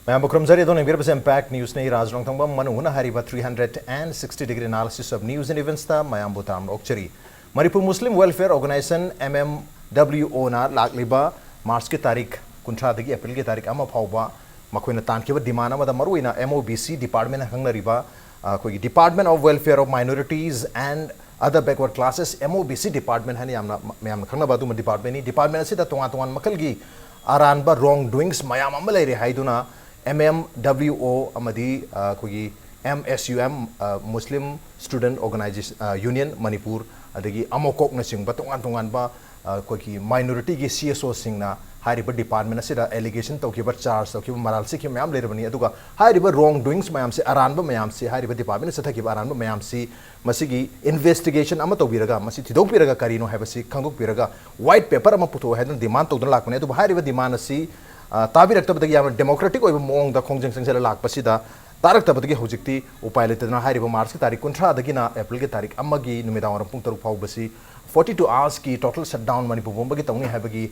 मैं बुक्रमजरी दोनों बिरबस impact news ने राजरंग थंबा मनुना हरिबा 360 degree analysis of news and events ता मयाम बुताम ओक्चरी Manipur Muslim welfare organisation MMWO ना लाकलिबा मार्च की तारीख कुंठा दगी अप्रैल की तारीख अमा फावबा मखोइना तानकेबा डिमांड अमा दा मरुइना MOBC डिपार्टमेंट हंगनरिबा कोई department of welfare of minorities and other backward classes MOBC department हनी यामना मयाम खंगना बादु डिपार्टमेंट नि डिपार्टमेंट से तोंगा तोंगा मखल की अरानबा रॉन्ग डूइंग्स मयाम अमा लेरे हाइदुना MMWO अमदी कोई MSUM Muslim student organisation union Manipur अदगी अमोकोक न सिंग बतोंगान तोंगानबा कोई माइनॉरिटी की CSO सिंगना हारिबा डिपार्टमेंट असिदा एलिगेशन तौकिबा चार्ज तौकिबा मराल से मयाम लेरबनी अदुगा हारिबा रॉन्ग डूइंग्स मयाम से अरानबा मयाम से हारिबा डिपार्टमेंट से थकिबा अरानबा मयाम से मसिगी इन्वेस्टिगेशन अमा तौबिरगा मसि थिदोंपिरगा करिनो हाइबसि खंगोकपिरगा व्हाइट पेपर अमा पुथो हाइदन डिमांड तौदन लाकने अदुबा हारिबा डिमांड असि ताबिरक्तबदगी याम डेमोक्रेटिक ओइबा मोंग दा खोंजंग संगसेला लाकपसिदा तारक्तबदगी हौजिक्ति उपाय लेतदना हारिबा मार्च की तारीख 19 दगिना अप्रैल की तारीख अमगी नुमिदावरम पुंग 3 फावबसि 42 आवर्स की टोटल शटडाउन मणिपुर बोंबगी तौनी हाइबगी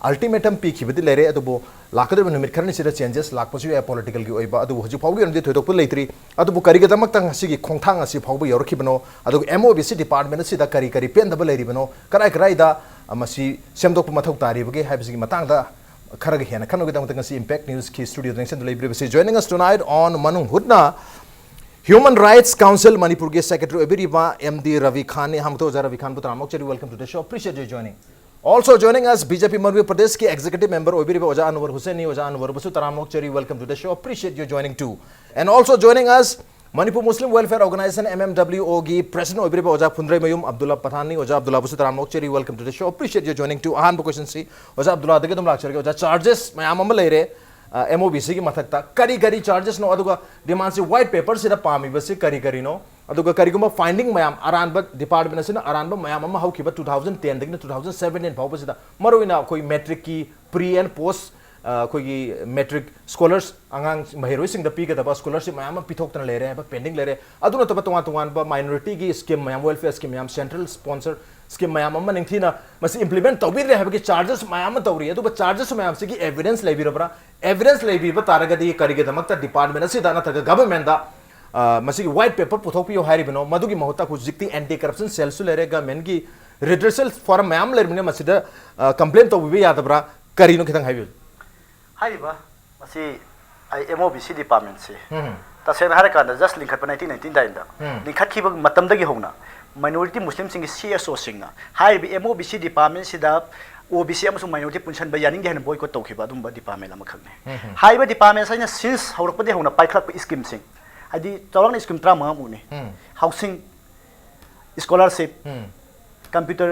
अल्टीमेटम पीखिबदि लेरे अदुबो लाकदब नुमित खरनि सिदा चेंजेस लाकपसु या पॉलिटिकल की ओइबा अदु हजि फावगी रमदि थोइदोप लेत्रि अदुबो करिगदमक तंग सिगी खोंथांग असि फावबो यौरखिबनो अदु MOBC डिपार्टमेंट सिदा करी करी पेंदब लेरिबनो कराय करायदा मसि सेमदोप मथौ तारिबगे हाइबसिगी मतांगदा खरग हेना खनोगदमक इम्पैक्ट न्यूज़ की studio दंगसन joining us tonight on Manung Hudna Human Rights Council Manipur के Secretary Ebiriba MD Ravi Khan ने हम तो Ravi Khan बुतराम मोक्चरी welcome to the show, appreciate you joining. Also joining us BJP Madhya Pradesh के Executive Member Ebiriba Oja Anwar Hussaini Oja Anwar Basu Taram Mokkchari welcome to the show, appreciate you joining too. And also joining us Manipur Muslim Welfare Organization MMWO की President Ebiriba Oja Phundrai Mayum Abdullah Pathani Oja Abdullah Basu Taram Mokkchari welcome to the show, appreciate you joining too. Ahan question si Oja Abdullah दगे तुम लाक्चर के Oja charges मैं आम ले रहे MOBC की मथकता करी charges no अदुगा demand से white paper से पामी बसे करी नो अदुगा करीगुमा फाइंडिंग मयाम अरानबा डिपार्टमेंट से अरानबा मयाम अमा हौखिबा 2010 दगिना 2017 फावबसिदा मरुइना कोई मैट्रिक की प्री एंड पोस्ट कोई मैट्रिक स्कॉलर्स अंगांग महिरोइसिंग द पीगदबा स्कॉलरशिप मयाम पिथोक्तन ले रहे हैं पेंडिंग ले रहे अदुना तब तोंगा माइनॉरिटी की स्कीम मयाम वेलफेयर स्कीम मयाम सेंट्रल स्पॉन्सर स्कीम मयाम अमा निंगथीना मसी इंप्लीमेंट तौबीर रहे है चार्जेस मयाम तौरी अदुबा चार्जेस मयाम से की एविडेंस लेबिरबरा एविडेंस लेबिबा तारगदी करिगदमक्ता डिपार्टमेंट असिदा नथगा गवर्नमेंट दा मसी व्हाइट पेपर पुथोपियो हारिबनो मदुगी महत्ता हुजिक्ति एंटी करप्शन सेल सु लेरे गवर्नमेंट की रिड्रेसल फॉरम मयाम लेरमिने मसिदा कंप्लेंट तौबी यादबरा करिनो खितंग हाइबि हाइबा मसी MOBC डिपार्टमेंट से तसेना हर कांदा जस्ट लिंखत 1999 दा लिंखत खिब मतमदगी होना माइनॉरिटी मुस्लिम सिंग CSO सिंगना हाइबि MOBC डिपार्टमेंट सिदा OBC अमसु माइनॉरिटी पुनसन बयानिंग गेहन बॉयकॉट तौखिबा अदुम डिपार्टमेंट अमा खगने हाइबा डिपार्टमेंट साइना सिंस हौरकपदे होना पाइखलक स्कीम सिंग हाइदि चौरंग स्कीम 35 मुने housing scholarship computer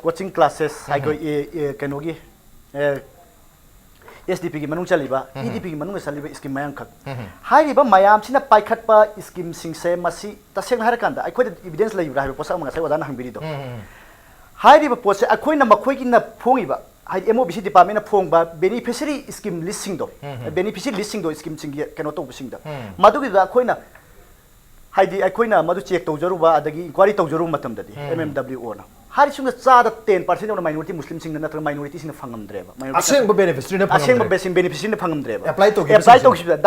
coaching classes हाइगो केनोगी SDP की मनुंग चलीबा EDP की मनुंग चलीबा स्कीम मयाम खक हाइरिबा मयाम सिना पाइखटपा स्कीम सिंग से मसी तसेंग हर कांदा अखोय एविडेंस लैबरा हाइबा पोसा मंगा से वदाना हंबिरि दो हाइरिबा पोसे अखोय न मखोय की न फोंगिबा हाइ MOBC डिपार्टमेंट फोंगबा बेनिफिशियरी स्कीम लिस्टिंग दो बेनिफिशियरी लिस्टिंग दो स्कीम सिंग केनो तो सिंग दा मदुगी दा अखोय न हाइदि अखोय न मदु चेक तौजरुबा अदगी इंक्वायरी तौजरु मतम ददी MMWO ना हारि सुंग चादा 10% ऑफ माइनॉरिटी मुस्लिम सिंग नत्र माइनॉरिटी सिंग फंगमद्रेबा असेंग बेनिफिशियरी ने असेंग बेनिफिशियरी ने फंगमद्रेबा अप्लाई तो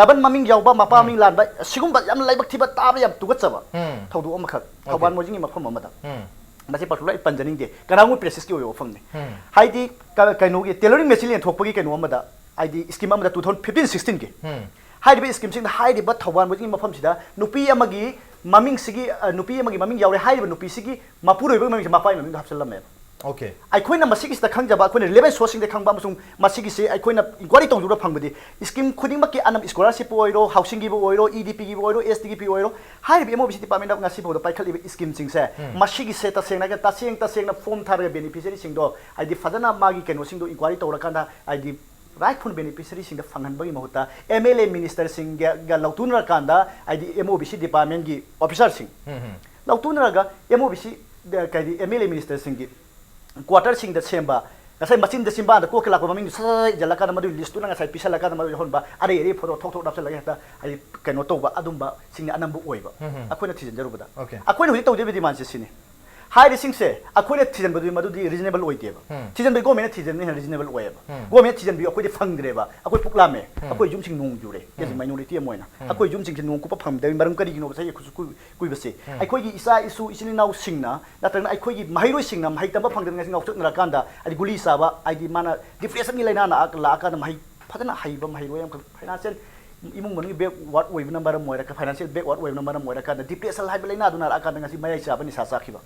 डबल ममिंग यावबा मपा मिंग लानबा सिगुम याम लाइबक थिबा ताबा याम तुगचबा थौदु अमखक थौबान मोजिंग मखम अमदा मसे पर्टिकुलर पंजनिंग दे कनांगु प्रेसेस की ओयो फंगने हाइदि कैनोगी टेलरिंग मेचिन थोकपगी कैनो अमदा हाइदि स्कीम अमदा 2015 16 के हाइदि स्कीम सिंग हाइदि थौबान मोजिंग मफम सिदा नुपी अमगी ममिंग सिगी नुपी अमगी ममिंग यावरे हाइदि नुपी सिगी मपुरोइबग ममिंग मापाई ममिंग हपसलमे ओके अखोइना मसिगी सिदा खंगजबा अखोइना लेबल सोर्सिंग दे खंगबा मसुंग मसिगी से अखोइना इंक्वायरी तौजुरा फंगबदि स्कीम खुदिंगमकी अनम स्कॉलरशिप ओइरो हाउसिंग गी ओइरो EDP गी ओइरो ST गी ओइरो हाइबि MOBC डिपार्टमेंट ऑफ ngasi बोdo पाइखलिबि स्कीम सिंग से मसिगी से तसेंग फॉर्म थारे बेनिफिशियरी सिंग दो आइदि फजना मागी केनो सिंग दो इंक्वायरी तौरकांदा आइदि राइटफुल बेनिफिशियरी सिंग फंगनबगी महुता MLA मिनिस्टर सिंग गा लौतुनरा कांदा आइदि MOBC डिपार्टमेंट गी ऑफिसर सिंग लौतुनरागा MOBC काइदि MLA मिनिस्टर सिंग गी क्वार्टर सिंग द सेम्बा ngasai machine de simba da ko kala ko maming sai jalaka na madu list na ngasai pisa laka na madu honba are ere photo thok thok dapsa lagi ta ai kaino to ba adum ba sing anambu oi ba akoi na thijen jaru ba da akoi na hu to je bi diman se sini high rising से अखोई थीजन बदुई मदुदी reasonable ओइतेबा थीजन बे government थीजन ने reasonable ओएबा government थीजन बे अखोई फंगद्रेबा अखोई पुकलामे अखोई जुमसिंग नोंग जुरे cage minority अमोइना अखोई जुमसिंग से नोंग कुपा फंगदे मरम करी गिनो बसे कुइबसे अखोई की इसा इसु इसिनि नाउ सिंगना नत्रन अखोई की महिरोइ सिंगना महि तब फंगदन ngasi ngauchuk nara kanda adi guli saba id mana depression ni laina na la ka mahi phadana haiba mahiro yam financial imung mani back what way number moira ka financial back what way number moira ka depression haiba laina aduna la ka ngasi mayai saba ni sa sa khiba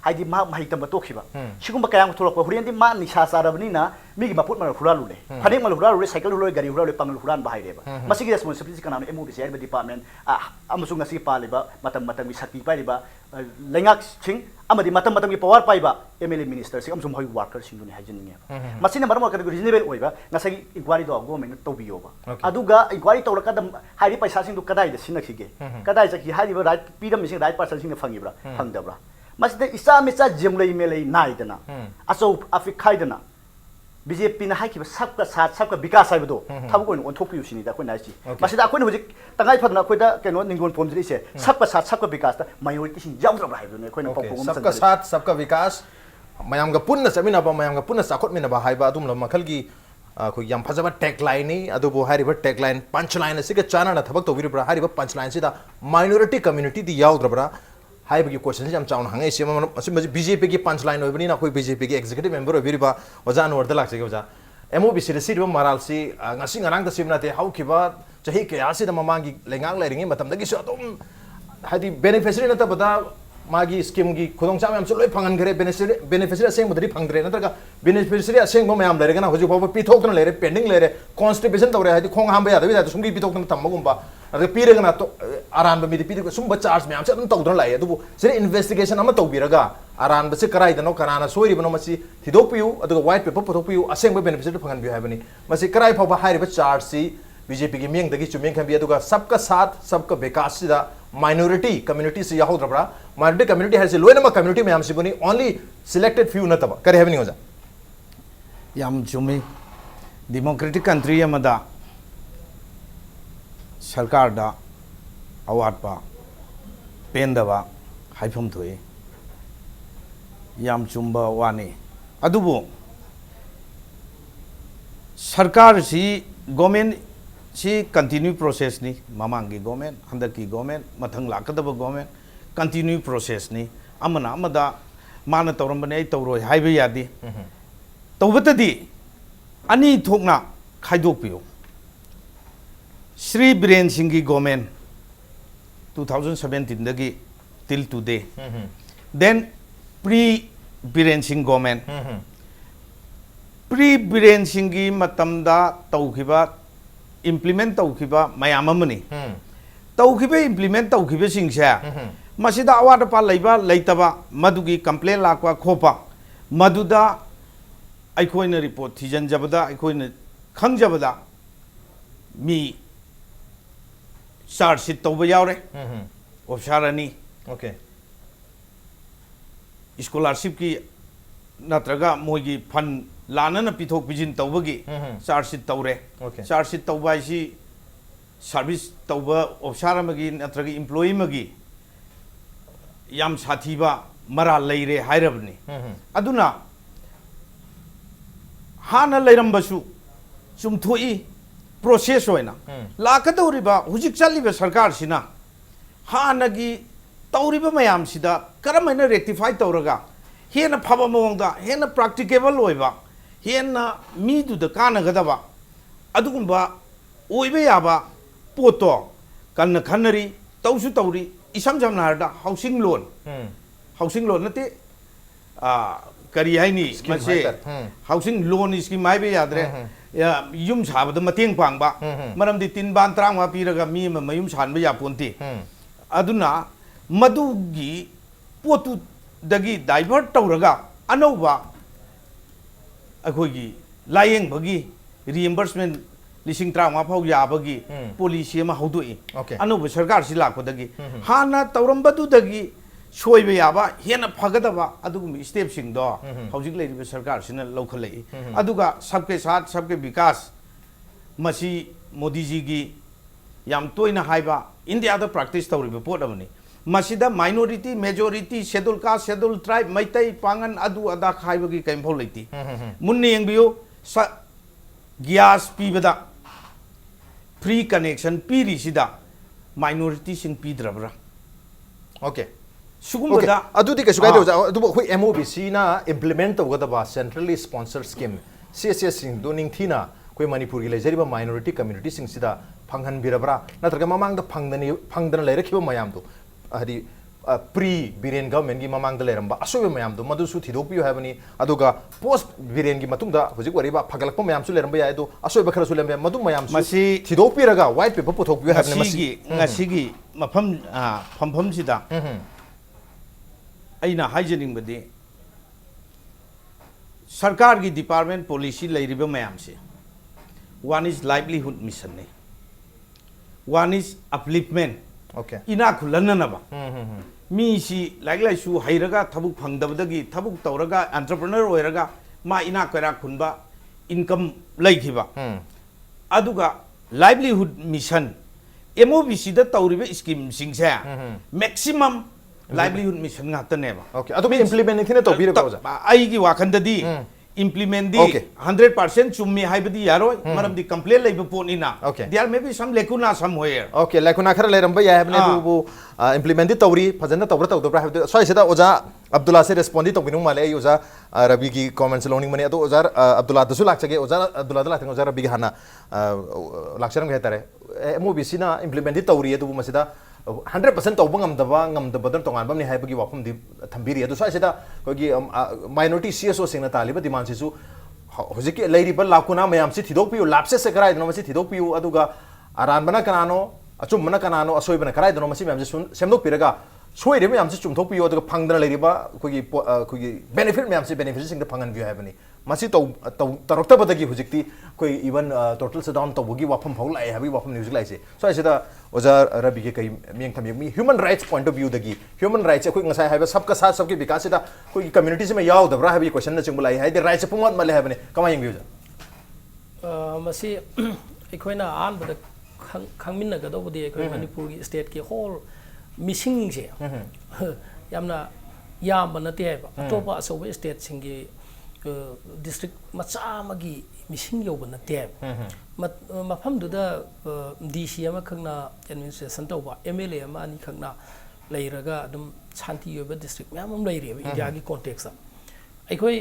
haidi ma mahi tam to khiba sigum kayang thulak ko hurian di ma ni sa sa rabani na mi gi maput ma huralu le phadek ma huralu le cycle huroi gari huralu pang huran ba haireba masigi responsibility kana emu bi sai department amusu ngasi pa liba matam matam mi sakti pa liba lengak sing amadi matam matam ki power paiba MLA minister sing amsum hoi worker sing duni hajin nge masina maram ka reasonable oiba ngasagi inquiry do government to biyoba aduga inquiry to ka hairi paisa sing du kadai da sinakhige kadai jaki hairi ba right pidam sing right person sing phangibra phangdabra masida isa misa jemlei melei naidana aso afikai dana BJP na haiki sabka sat sabka vikas haibdo thabu ko on thokpiu sini da ko nai chi masida ko hojik tangai phadna ko da keno ningon pom jri se sabka sat sabka vikas ta majority sing jam ra haibu ne ko na pom pom sabka sat sabka vikas mayam ga punna samina ba mayam ga punna sakot mina ba haiba adum la makhal gi ko yam phajaba tagline ni adu bo hari ba tagline punchline se ga chana na thabak to biri bra hari ba punchline se da minority community di yaw dra high बगी question से हम chown हंगे से मतलब BJP की punch line होबनी ना कोई BJP की executive member होबिरिबा ओजान वर्द लाक्से के ओजा एमओबी से सिरब मराल से ngasi ngarang da simna te haukiba chahi ke asi da mamangi lengang lairingi matam da gi so adum hadi beneficiary na ta bada magi scheme gi khudong cha mayam loi phangan gare beneficiary aseng bodri phangdre na ta beneficiary aseng mo mayam lairega na hoju ba pithok na laire pending laire constipation tawre hadi khong hamba ya da bi da sumgi pithok na tamagumba अगर पीरेगा ना तो आरान बमी पीरे को सुम charge में हमसे तो उधर लाये तो सिर्फ इन्वेस्टिगेशन हम तो बीरगा आरान बसे कराई दनो कराना सोई बनो मसी थिदोक पियु अदुगा व्हाइट पेपर पथोक पियु असेंग बे बेनिफिट फंगन बियो हाइबनी मसी कराई फाबा हाइरिबा चार्ज सी बीजेपी की मियंग दगी चुमियंग खबी अदुगा सबका साथ सबका विकास सिदा माइनॉरिटी कम्युनिटी से याहो द्रबरा माइनॉरिटी कम्युनिटी है से लोयनमा कम्युनिटी में हमसे बनी ओनली सिलेक्टेड फ्यू न तब करे हेवनी होजा याम चुमी डेमोक्रेटिक कंट्री अमदा सरकार दा अवाटपा पेंदबा हाइफम थोए याम चुम्बा वानी अदुबो सरकार सी गवर्नमेंट सी कंटिन्यू प्रोसेस नि ममांगी गवर्नमेंट अंदर की गवर्नमेंट मथंग लाकदब गवर्नमेंट कंटिन्यू प्रोसेस नि अमना अमदा माना तौरंबने तौरोय हाइबे यादी तौबतदी अनि थोकना खाइदोकपियो श्री बीरेन सिंह की government 2017 दगी till today then pre Biren Singh government pre Biren Singh की मतमदा तौखिबा इम्प्लीमेंट तौखिबा मयाम अमनी तौखिबा इम्प्लीमेंट तौखिबा सिंगसे मसिदा अवाद पा लैबा लैतबा मदुगी कंप्लेन लाकवा खोपा मदुदा अखोइना रिपोर्ट थिजनजबदा अखोइना खंगजबदा मी चार्ज शीट तौबा यावरे ऑफिसर अनि ओके स्कॉलरशिप की नत्रगा मोगी फन लानना पिथोक पिजिन तौबगी चार्ज शीट तौरे चार्ज शीट तौबा इसी सर्विस तौबा ऑफिसर मगी नत्रगा एम्प्लॉई मगी याम साथीबा मरा लैरे हाइरबनी अदुना हाना लैरंबसु चुमथोई प्रोसेस होइना लाकदौरिबा हुजिक चलिबा सरकार सिना हानगी तौरिबा मयाम सिदा करमैना रेक्टिफाई तौरगा हेना फबा मवंगदा हेना प्रैक्टिकेबल होइबा हेना मीदुदा कानगदबा अदुगुंबा ओइबा याबा पोतो कन्न खन्नरी तौसु तौरी इसम जमना हरदा हाउसिंग लोन नते करी हाइनी मसे हाउसिंग लोन स्कीम माइबे यादरे युम साबद मतेंग पांगबा मरमदि तिन बान त्रांगा पीरगा मी मयुम सानबा या पोंती अदुना मदुगी पोतु दगी डाइवर्ट तौरगा अनौबा अखोगी लायेंग बगी रिएम्बर्समेंट लिसिंग त्रांगा फाउ याबगी पॉलिसी मा हौदोई अनौबा सरकार सि लाखोदगी हाना तौरंबदुदगी सोइबे याबा हेना फगदबा अदुगुम स्टेप सिंग दो हौजिक लेरिबे सरकार सिना लौखलई अदुगा सबके साथ सबके विकास मसी मोदी जी की याम तोइना हाइबा इंडिया दा प्रैक्टिस तौरिबे पोट अमनी मसीदा minority majority schedule caste schedule tribe Meitei पांगन अदु अदा खाइबगी कैंफो लेती मुन्ने यंबियो गैस पीबदा फ्री कनेक्शन पीरीसिदा माइनॉरिटी सिंग पीद्रबरा ओके सुगुम्बदा अदुदी कैसु गाइदे ओजा अदुबो होय एमओबीसी ना इम्प्लीमेंट तवगदबा सेंट्रली स्पॉन्सर्ड स्कीम सीएसएस सिंग दो निंगथीना कोई मणिपुर की लेजरिबा माइनॉरिटी कम्युनिटी सिंग सिदा फंगहन बिरबरा नत्रगा ममांग द फंगदन लेरखिबा मयाम दो हरि प्री बिरेन गवर्नमेंट की ममांग द लेरंबा असोबे मयाम दो मदुसु थिदोपियो हैबनी अदुगा पोस्ट बिरेन की मतुंगदा हुजिक वरिबा फगलकपा मयाम सु लेरंबा याय दो असोबे खरसु लेरंबा मदु मयाम सु थिदोपिरगा व्हाइट पेपर पुथोकपियो हैबने मसीगी मफम फमफम सिदा अइना हाइजनिंग बदे सरकार की डिपार्टमेंट पॉलिसी लेरिबा मयाम से वन इज लाइवलीहुड मिशन ने वन इज अपलिफ्टमेंट ओके इना खुलननबा मीसी लाइक लाइसु हैरगा थबुक फंगदबदगी थबुक तौरगा एंटरप्रेन्योर होयरगा मा इना करा खुनबा इनकम लैखिबा अदुगा लाइवलीहुड मिशन एमओबीसी द तौरिबा स्कीम सिंगसे maximum livelihood mission ngataneba okay अदुबी इंप्लीमेंट थिने तो बिरगा ओजा आइगी वाखंददी implement di 100% chummi haibadi yaroi maram di complaint leiba ponina there may be some lacuna somewhere okay lacuna khara leramba ya habne bu implement di tawri phajana tawra tawdra habde soi seda oja abdullah se respond to binu male oja rabi ki comments loning mani to oja abdullah dasu lakchage oja abdullah da lakchage oja rabi ki hana lakcharam ge tare mobc na implement di tawri du masida 100% tawba ngamdaba tongan bamni haibagi wafum di thambiri adu sai seda kogi minority CSO singna taliba demand sisu hojiki leiriba lakuna mayam si thidok piu lapse se karai dono masi thidok piu aduga aran bana kanano achum bana kanano asoi bana karai dono masi mayam sun semdok piraga soi re mayam si chumthok piu aduga phangdana leiriba kogi benefit mayam si benefit singda phangan view habani masi tarokta badagi hojikti koi even total se down tobugi wafum phau lai habi wafum news lai se so seda oja rabi ke kai mieng tham mi human rights point of view dagi human rights koi ngasai haiba sabka sath sabki vikas da koi community se me yaw dabra habi question na chingulai hai the rights pumat male habane kama yeng view masi ekhoi na an bada khangmin na ga do bodi ekhoi manipur gi state ki whole missing je yamna yam bana te ba topa so state singi district macha magi missing yoba nate mafam duda DC ama khangna administration tawba MLA ama ani khangna leiraga adum shanti yoba district myam am leire India gi context aikoi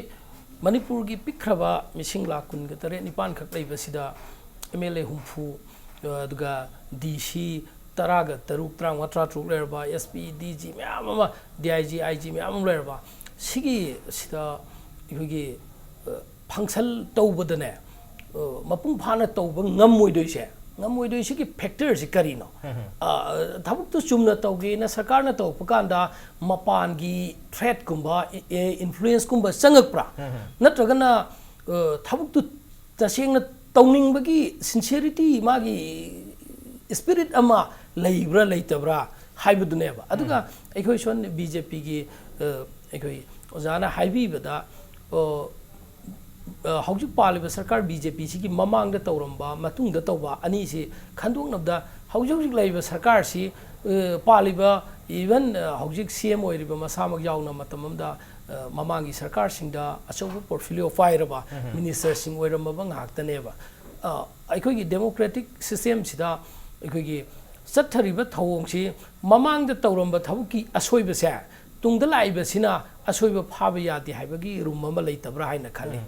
Manipur gi pikraba missing la kun ga tare nipan khak leiba sida MLA humfu duga DC taraga taruk trang watra truk lerba SP DG myam ama DIG IG myam am lerba sigi sida 이거기 방살 떠오버드네 마풍파나 떠오버 ngammoidoise ngammoidoise ki factor si karino thabuk tu chumna tawge na sarkar na taw pakanda mapan gi threat kumba influence kumba sangak pra natraga na thabuk tu taseng na tawning bagi sincerity magi spirit ama leibra leitabra haibudune ba aduga aikoi son BJP gi aikoi ozana haibi bada हौजिक पालिब सरकार BJP सी की ममांग the तौरंबा मतुंग the तौबा अनि सी खंदोंगनबदा हौजिक लाइब सरकार सी पालिब even हौजिक CM ओइरिब मसामक यावना मतमदा ममांगी सरकार सिंगदा अचौब portfolio फाइरबा minister सिंग ओइरमबा ngaktaनेबा अखोगी democratic system सिदा अखोगी चथरिब थौंगसी ममांग the तौरंबा थबुकी असोइबसे तुंगदा लाइबसिना असोइब फाब यादि हाइबगी room अमा लेतबरा हाइना खाली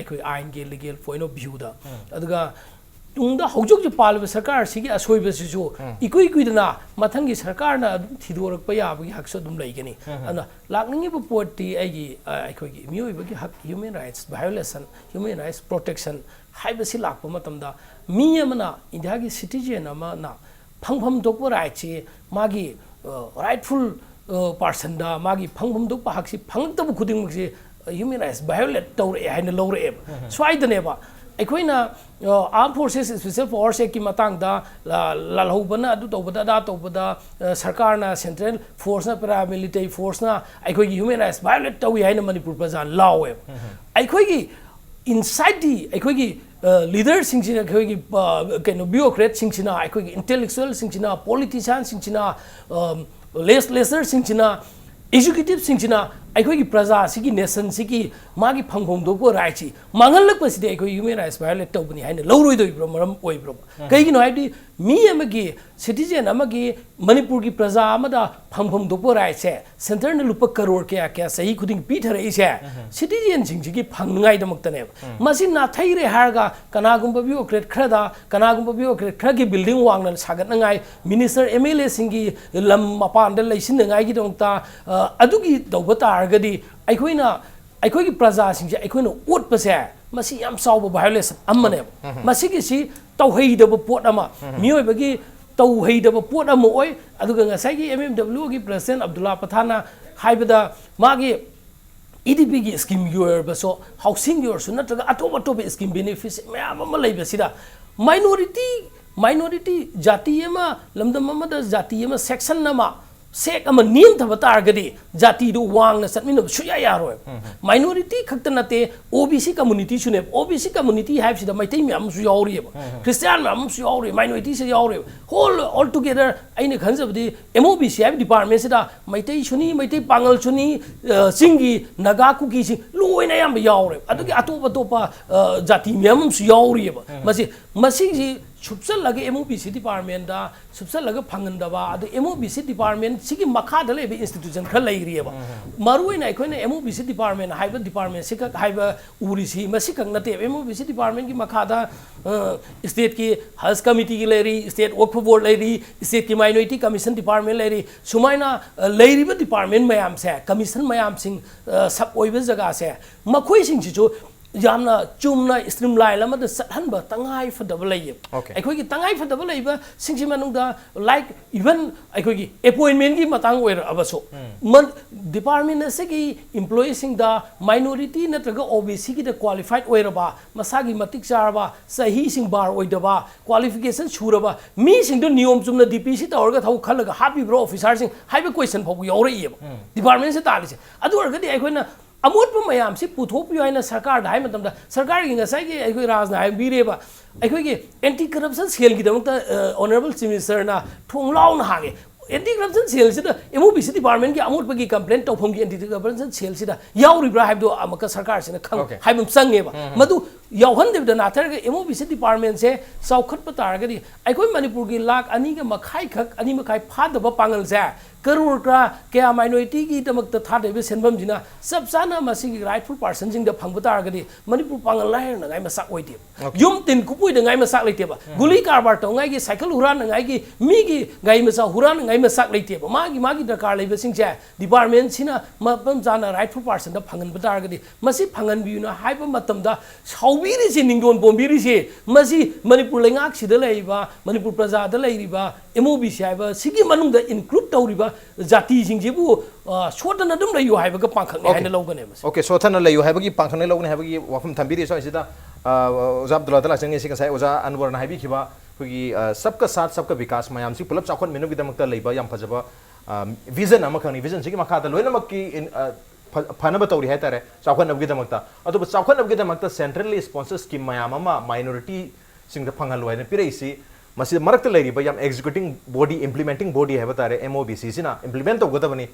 अखोई आइन के लीगल पॉइंट ऑफ व्यू दा अदुगा तुंगदा हौजुक जे पालब सरकार सिगी असोइब सिसु इकुइ कुइदना मथंगी सरकार ना थिदोरक प याबगी हकसो दुम लैगनी अना लाकनिंगे ब पोर्टी आइगी अखोगी मियोइबगी हक human rights violation human rights protection हाइबसि लाकप मतमदा मी अमना इंडिया की सिटीजन अमा ना फंगफम दोप राइट्स मागी राइटफुल पर्सन दा मागी फंगफम दोप हकसि फंगतब खुदिंग मक्सि ह्यूमन राइट्स वायोलेट तौरे हाइना लौरे स्वाइदनेबा अखोइना आर्म फोर्सेस स्पेशल फोर्स की मतंगदा लालहौबना अदु तौबदा दा तौबदा सरकारना सेंट्रल फोर्सना पैरामिलिटरी फोर्सना अखोइगी ह्यूमन राइट्स वायोलेट तौइ हाइना मणिपुर प्रजा लावे अखोइगी इनसाइड दी अखोइगी लीडरसिंगसिना अखोगी कनो ब्यूरोक्रेटसिंगसिना अखोगी इंटेलेक्चुअलसिंगसिना पॉलिटिशियनसिंगसिना लेसरसिंगसिना एजुकेटिवसिंगसिना अखोगी प्रजा सिगी नेशन सिगी मागी फंगोम दोको राइटसी मांगलकपसिदे अखोगी ह्यूमन राइट्स वायलेट तौबनी हाइने लौरोइदोइब्रो मरम ओइब्रो कईगिनो हाइदि मी अमगी सिटीजन अमगी मणिपुर की प्रजा अमदा फंगोम दोको राइटसे सेंटर ने लुप करोड़ क्या सही खुदिंग पीथरइसे सिटीजन सिंगसिगी फंगनाइदमक्तने मसि नाथैरे हारगा कनागुंबा ब्यूरोक्रेट खरदा कनागुंबा ब्यूरोक्रेट खरगी बिल्डिंग वांगना सागतनगाई मिनिस्टर एमएलए सिंगी लम मपानदा लैसिनगाई दमक्ता अदुगी दौबता गदी अखोई प्रजा सिंह अखोना ओटपसे मसी याम साउबा वायलेशन अमने मसीगी सी तौहैदब पोट अमा मियोबगी तौहैदब पोट अमा ओय अदुगा ngसाइगी एमएमडब्ल्यू की प्रेसिडेंट अब्दुल्ला पठाना हाइबदा मागी ईडीपी की स्कीम योर बसो हाउसिंग योर सु नत्रगा अटोप अटोप स्कीम बेनिफिट्स मैम अमा लैबसिदा माइनॉरिटी जाति अमा लमदम अमदा जाति अमा सेक्शन अमा सेक अमा नियम थब तारगदी जाति दु वांग सतमिन सुया यारोय माइनॉरिटी खक्त नते ओबीसी कम्युनिटी सुने ओबीसी कम्युनिटी हाइबसिदा मैतै म्याम सु यावरियब क्रिश्चियन म्याम सु यावरि माइनॉरिटी से यावरि होल ऑल टुगेदर अइने खनजबदी एमओबीसी हाइब डिपार्टमेंट सिदा मैतै सुनी मैतै पांगल सुनी सिंगी नगा कुकी सि लोइना याम यावरि अदुगी अतोप अतोप जाति म्याम सु यावरियब मसी सुपसल लगे एमओबीसी डिपार्टमेंट दा सुपसल लगे फंगनदबा अद एमओबीसी डिपार्टमेंट सिगी मखादा लेबे इंस्टीट्यूशन खर लैरियबा मरुइना अखोइना एमओबीसी डिपार्टमेंट हाइबा डिपार्टमेंट सिक हाइबा उरिसी मसी कंगनते एमओबीसी डिपार्टमेंट की मखादा स्टेट की हज कमिटी की लेरी स्टेट वर्क बोर्ड लेरी स्टेट की माइनॉरिटी कमीशन डिपार्टमेंट लेरी सुमाइना लेरिबा डिपार्टमेंट मयाम से कमीशन मयाम सिंग सब ओइबा जगह से मखोइ सिंग सिजो यामना चुमना स्ट्रीमलाइन अमदा सतहनब तंगाई फदब लैय अखोगी तंगाई फदब लैब सिंगसि मनुंगदा लाइक इवन अखोगी अपॉइंटमेंट की मतंग ओइर अबसो मन डिपार्टमेंट असेगी एम्प्लॉई सिंगदा माइनॉरिटी नत्रगा ओबीसी की द क्वालिफाइड ओइरबा मसागी मतिक चारबा सही सिंग बार ओइदबा क्वालिफिकेशन छुरबा मी सिंग दो नियम चुमना डीपीसी तौरगा थौ खलगा हाबिब्रो ऑफिसर सिंग हाइबा क्वेश्चन फौ यौरइयब डिपार्टमेंट से तालिसे अदु अरगदी अखोइना अमोट मैम से पुथोपियो है सरकार है सरकार की अखोई राजना हाइबीरेबा अखोई एंटी करप्शन सेल की ऑनरेबल चीफ मिनिस्टर ना थोंग लाउन हागे एंटी करप्शन सेल से एमओबीसी डिपार्टमेंट की अमोट की कंप्लेंट तौफम की एंटी करप्शन सेल से याउरिब्रा हाइबदो अमक सरकार से हाइबम चंगेबा मधु यावहनदेबदा नाथरग एमओबीसी डिपार्टमेंट से चौखटप तारगदी अखोई मणिपुर की लाख अनी के मखाई खक अनी मखाई फादब पांगल से करोड़ का क्या माइनॉरिटी की दमक थादेबे सेनबम जिना सब चाना मसिगी राइटफुल पर्सन जिंग द फंग तारगदी मणिपुर पांगल लायर नगाई मसाक ओइदे युम तिन कुपुइ द गाई मसाक लेतेबा गुली कारबार तंगाई की साइकिल हुरान नगाई की मीगी गाई मसा हुरान नगाई मसाक लेतेबा मागी दरकार लेबे सिंगसे डिपार्टमेंट सिना मपम जाना राइटफुल पर्सन द फंगन तारगदी मसि फंगन बियुना हाइबा मतमदा साउबीरि से निंगदोन बोंबीरि से मसि मणिपुर लेंगाक सिदा लेइबा मणिपुर प्रजा द लेइरिबा एमओबीसी हाइबा सिगी मनुंग द इंक्लूड तौरिबा जाति सिंगजिबु सोटन अदुम लयु हाइबा का पांखने हाइने लौगने ओके सोथन लयु हाइबा की पांखने लौगने हाइबा की वफम थंबिरि सो सिदा ओजा अब्दुल्ला तला चंगे सिका साइ ओजा अनवर ना हाइबी खिबा खुगी सबका साथ सबका विकास मयाम सि पुलब चाखन मेनु गिदमक्ता लैबा याम फजबा विजन अमा खनि विजन सिगी मखादा लोइनमक की फनब तौरी है तारे चाखन गिदमक्ता अदुब चाखन गिदमक्ता सेंट्रली स्पॉन्सर स्कीम मयाम अमा माइनॉरिटी सिंग द फंगल लोइने पिरैसी मसी मरक्त लेरिबा याम एग्जीक्यूटिंग बॉडी इंप्लीमेंटिंग बॉडी है बतारे एमओबीसी सिना इंप्लीमेंट तौगदबनी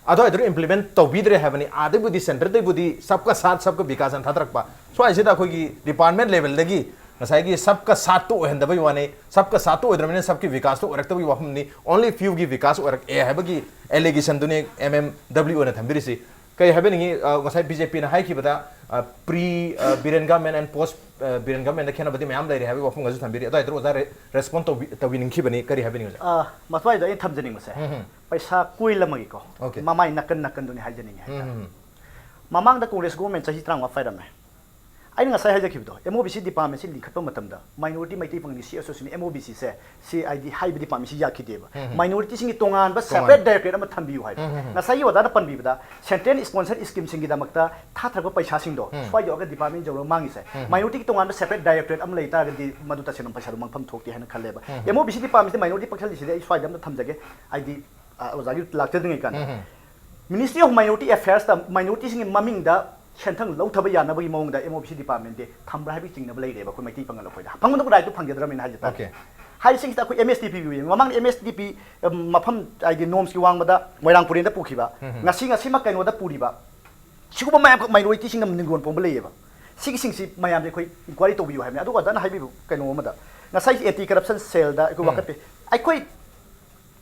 अदो अदर इंप्लीमेंट तौबीद्रे हैबनी आदेबुदी सेंटर देबुदी सबका साथ सबका विकास अन थातरकपा स्वाइसिदा खोगी डिपार्टमेंट लेवल दगी नसाइगी सबका साथ तो ओहंदबई वाने सबका साथ तो ओद्रमने सबकी विकास तो ओरक्तबई वाफमनी ओनली फ्यू की विकास ओरक ए हैबगी एलिगेशन दुने एमएमडब्ल्यू ने थंबिरिसी कई हैबनी गसाइ बीजेपी ना हाइखिबदा pre Biren government and post Biren government खेना बदी मैम लेरे हैबी वाफम गजु थंबिरि अदो ओजा रेस्पोंड तो विनिंखिबनी करी हैबनी ओजा मथवाइ द थमजनिंग मसे पैसा कुइलमगी को ममाइ नकन नकन दुनि हाइजनिंग है ममांग द कांग्रेस गवर्नमेंट चाहि त्रांग फाइरमे आइन ngасai हाइजखिबदो एमओबीसी डिपार्टमेंट से लिंखटप मतमदा माइनॉरिटी मैती पंगनि सी एसोसिएशन एमओबीसी से सीआईडी हाइब डिपार्टमेंट से याखिदेबा माइनॉरिटी सिंग तोंगान बस सेपरेट डायरेक्टरेट अमा थंबियु हाइ ngасai वदा न पनबिबदा सेंट्रल स्पॉन्सर स्कीम सिंग दमकता थाथरब पैसा सिंग दो स्वाइ योगा डिपार्टमेंट जरो मांगी से माइनॉरिटी की तोंगान सेपरेट डायरेक्टरेट अम लेता गदि मदु तसेन पैसा दो मंगफम थोकति हन खलेबा एमओबीसी डिपार्टमेंट से माइनॉरिटी पक्षल दिसे स्वाइ दम थमजगे आईडी ओजागी लाक्तदंगे कान मिनिस्ट्री ऑफ माइनॉरिटी अफेयर्स द माइनॉरिटी सिंग ममिंग द सेंथंग लौथब यानबगी मौंगदा एमओबीसी डिपार्टमेंट दे थंब्रा हाबि चिंगनब लेरेबा कोइ मैती पंगल अखोइदा फंगन राइट फंगेद्रमिन हाजिता Okay. हाई सिंग अखोइ एमएसटीपी बि ममांग एमएसटीपी मफम आइदि नॉर्म्स की वांगबदा मोइरांगपुरेंदा पुखिबा ngasi ngasi mak kainoda puriba siguba mayam minority singam ningon pomba leyeba sigi singsi mayam de khoi inquiry to biu haimne adu adana haibi kaino amada ngasai anti corruption cell da ko wakape ai khoi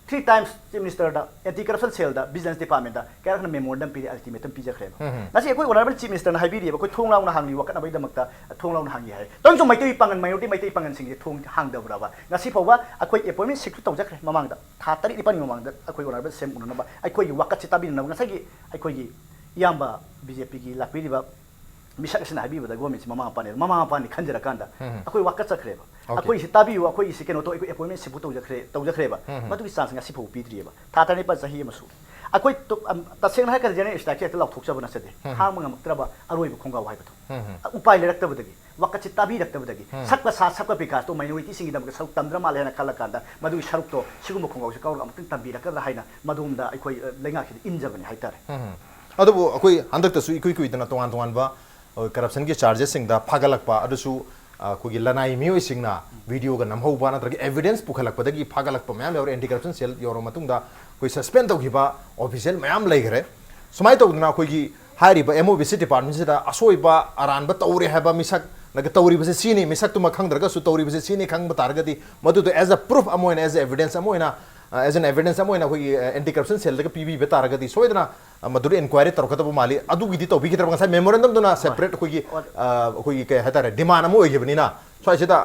3 times chief minister da anti corruption cell da business department da karakna memorandum piri ultimatum pi jakhreba nasi khoi honorable chief minister na haibi riba khoi thonglaw na hangni wakana bai damakta thonglaw na hangi hai tong so maitai pangan minority maitai pangan sing thong hangda braba ngasi phawa akhoi appointment secret to jakre mamang da tha tari ipani mamang da akhoi honorable sem unana ba akhoi wakat chitabi na ngasai gi akhoi gi yamba BJP की लापीरीबा मिशक से हाबीबदा government mama पानी खंजरा कांदा अखोई वाकत चखरेबा अखोई सिताबी अखोई सिकेनो तो appointment सिबु तौजखरेबा मदुगी chance nga सिफौ पीद्रिबा थातानि पा सही मसु अखोई तो तसेंग हा करजेने स्ट्रक्चर लाउ थोकजबना सदे हांग मंगमक्त्रबा अरोइबु खोंगाव हाइबतो उपाय लेरक्तबदगी वाकत चिताबी रक्तबदगी सकpa सा सकpa विकास तो माइनॉरिटी सिंगी दम सौ तमद्र माले ना खला कांदा मदुगी सरुक तो सिगुम खोंगाव से काउ अमतिन तंबी रक्कर हाइना मदुमदा अखोई लेंगा खि इंजबनि हाइतारे अदुबु अखोई हंदक्तसु इकुइ कुइदना तोंगान तोंगानबा करप्शन के चार्जेस सिंगदा फागलकपा अदुसु अखोई लनाई मियोइ सिंगना वीडियो गा नमहौबा नत्रगे एविडेंस पुखलकपदगी फागलकपा मयाम यावर एंटी करप्शन सेल योरो मतुंगदा कोई सस्पेंड तौखिबा ऑफिशियल मयाम लैगरे सुमाय तौदना अखोई हारिबा एमओबीसी डिपार्टमेंट सिदा असोइबा अरानबा तौरे हाबा मिसक नग तौरिबसे सिनी मिसक तुमा खंगदरगा सु तौरिबसे सिनी खंगबा तारगदी मदुदो एज अ प्रूफ अमोइन एज एविडेंस अमोइना एज एन एविडेंस अमोइना कोई एंटी करप्शन सेल दगा पीबी बेतारगदी सोइदना मदुरी इंक्वायरी तौरकदबो माली अदुगिदी तौबिगिदरबा ngasai मेमोरेंडम दुना सेपरेट कोई के हतारे डिमांड अमो ओइगिबनिना स्वाइसिदा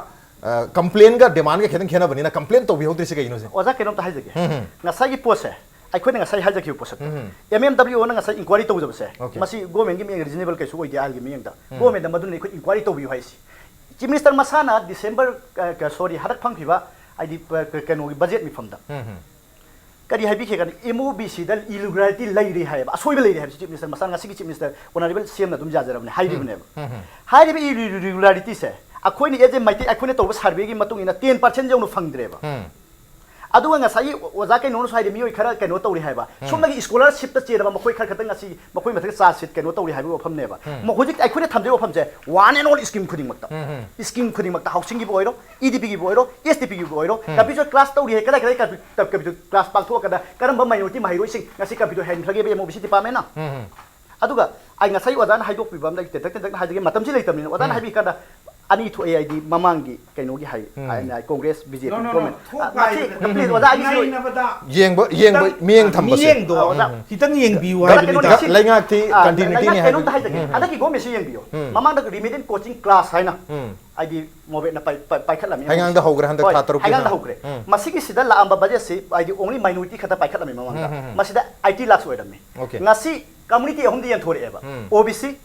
कंप्लेन गा डिमांड गा खेदन खेनाबनिना कंप्लेन तौबि होद्रिसे गइनो से ओजा केनोम ता हाइजगे ngasai gi पोसे अखोइना ngasai हाइजगे पोसे MMW ना ngasai इंक्वायरी तौजबसे मसी गवर्नमेंट गी मिंग रिजनेबल कैसु ओइदि आल गी मिंग दा गवर्नमेंट दा मदुन इखो इंक्वायरी तौबि हाइसि चीफ मिनिस्टर मसाना डिसेंबर सॉरी हरक फंगफिबा आइदि केनो गी बजट मिफम दा करी हाइबी खेगन एमओबीसी दा इलिगलिटी लैरि हाइबा असोइबा लैरि हाइबा चीफ मिनिस्टर मसाना सिगी चीफ मिनिस्टर ऑनरेबल सीएम ना तुम जाजरबने हाइरिबने हाइरिबी इलिगलिटी से अखोइनि एजे माइते अखोइने तौबा सर्वे गी मतुंग इना 10% जौनु फंगद्रेबा अदुगा ngasai ओजा के नोन साइड मियोइ खरा केनो तौरि हाइबा सोमगी स्कॉलरशिप त चेरबा मखोइ खर खतंग ngasi मखोइ मथक चा सिट केनो तौरि हाइबा वफमनेबा मखोजिक अखोइने थमदे वफम जे वन एंड ऑल स्कीम खुदिंग मक्ता हाउसिंग गी बोइरो ईडीपी गी बोइरो एसटीपी गी बोइरो कंप्यूटर क्लास तौरि हे कदा कदा कंप्यूटर क्लास पाथो कदा करम माइनॉरिटी माहिरोइ सिंग ngasi कंप्यूटर हैंड खगे बे एमओबीसी डिपार्टमेंट ना अदुगा आई ngasai ओजान हाइदोक पिबम लाइक तेतक तेतक हाइदगे मतम जि लेतमनि ओजान हाइबी कदा ani thu AID mamangi kainogi hai Congress BJP government please oda ai yengba miyeng thamba se miyeng do hitang yeng biu hai ni lainga thi continuity ni hai ada ki government se yeng biu mamang da remedial coaching class hai na ID mobile na pai khatlami hangang da hogra handa tha taruk hangang da hogre masigi sida la amba budget se ID only minority khata pai khatlami mamang da masida IT lakhs oidam me ngasi community ahum di yan thore eba OBC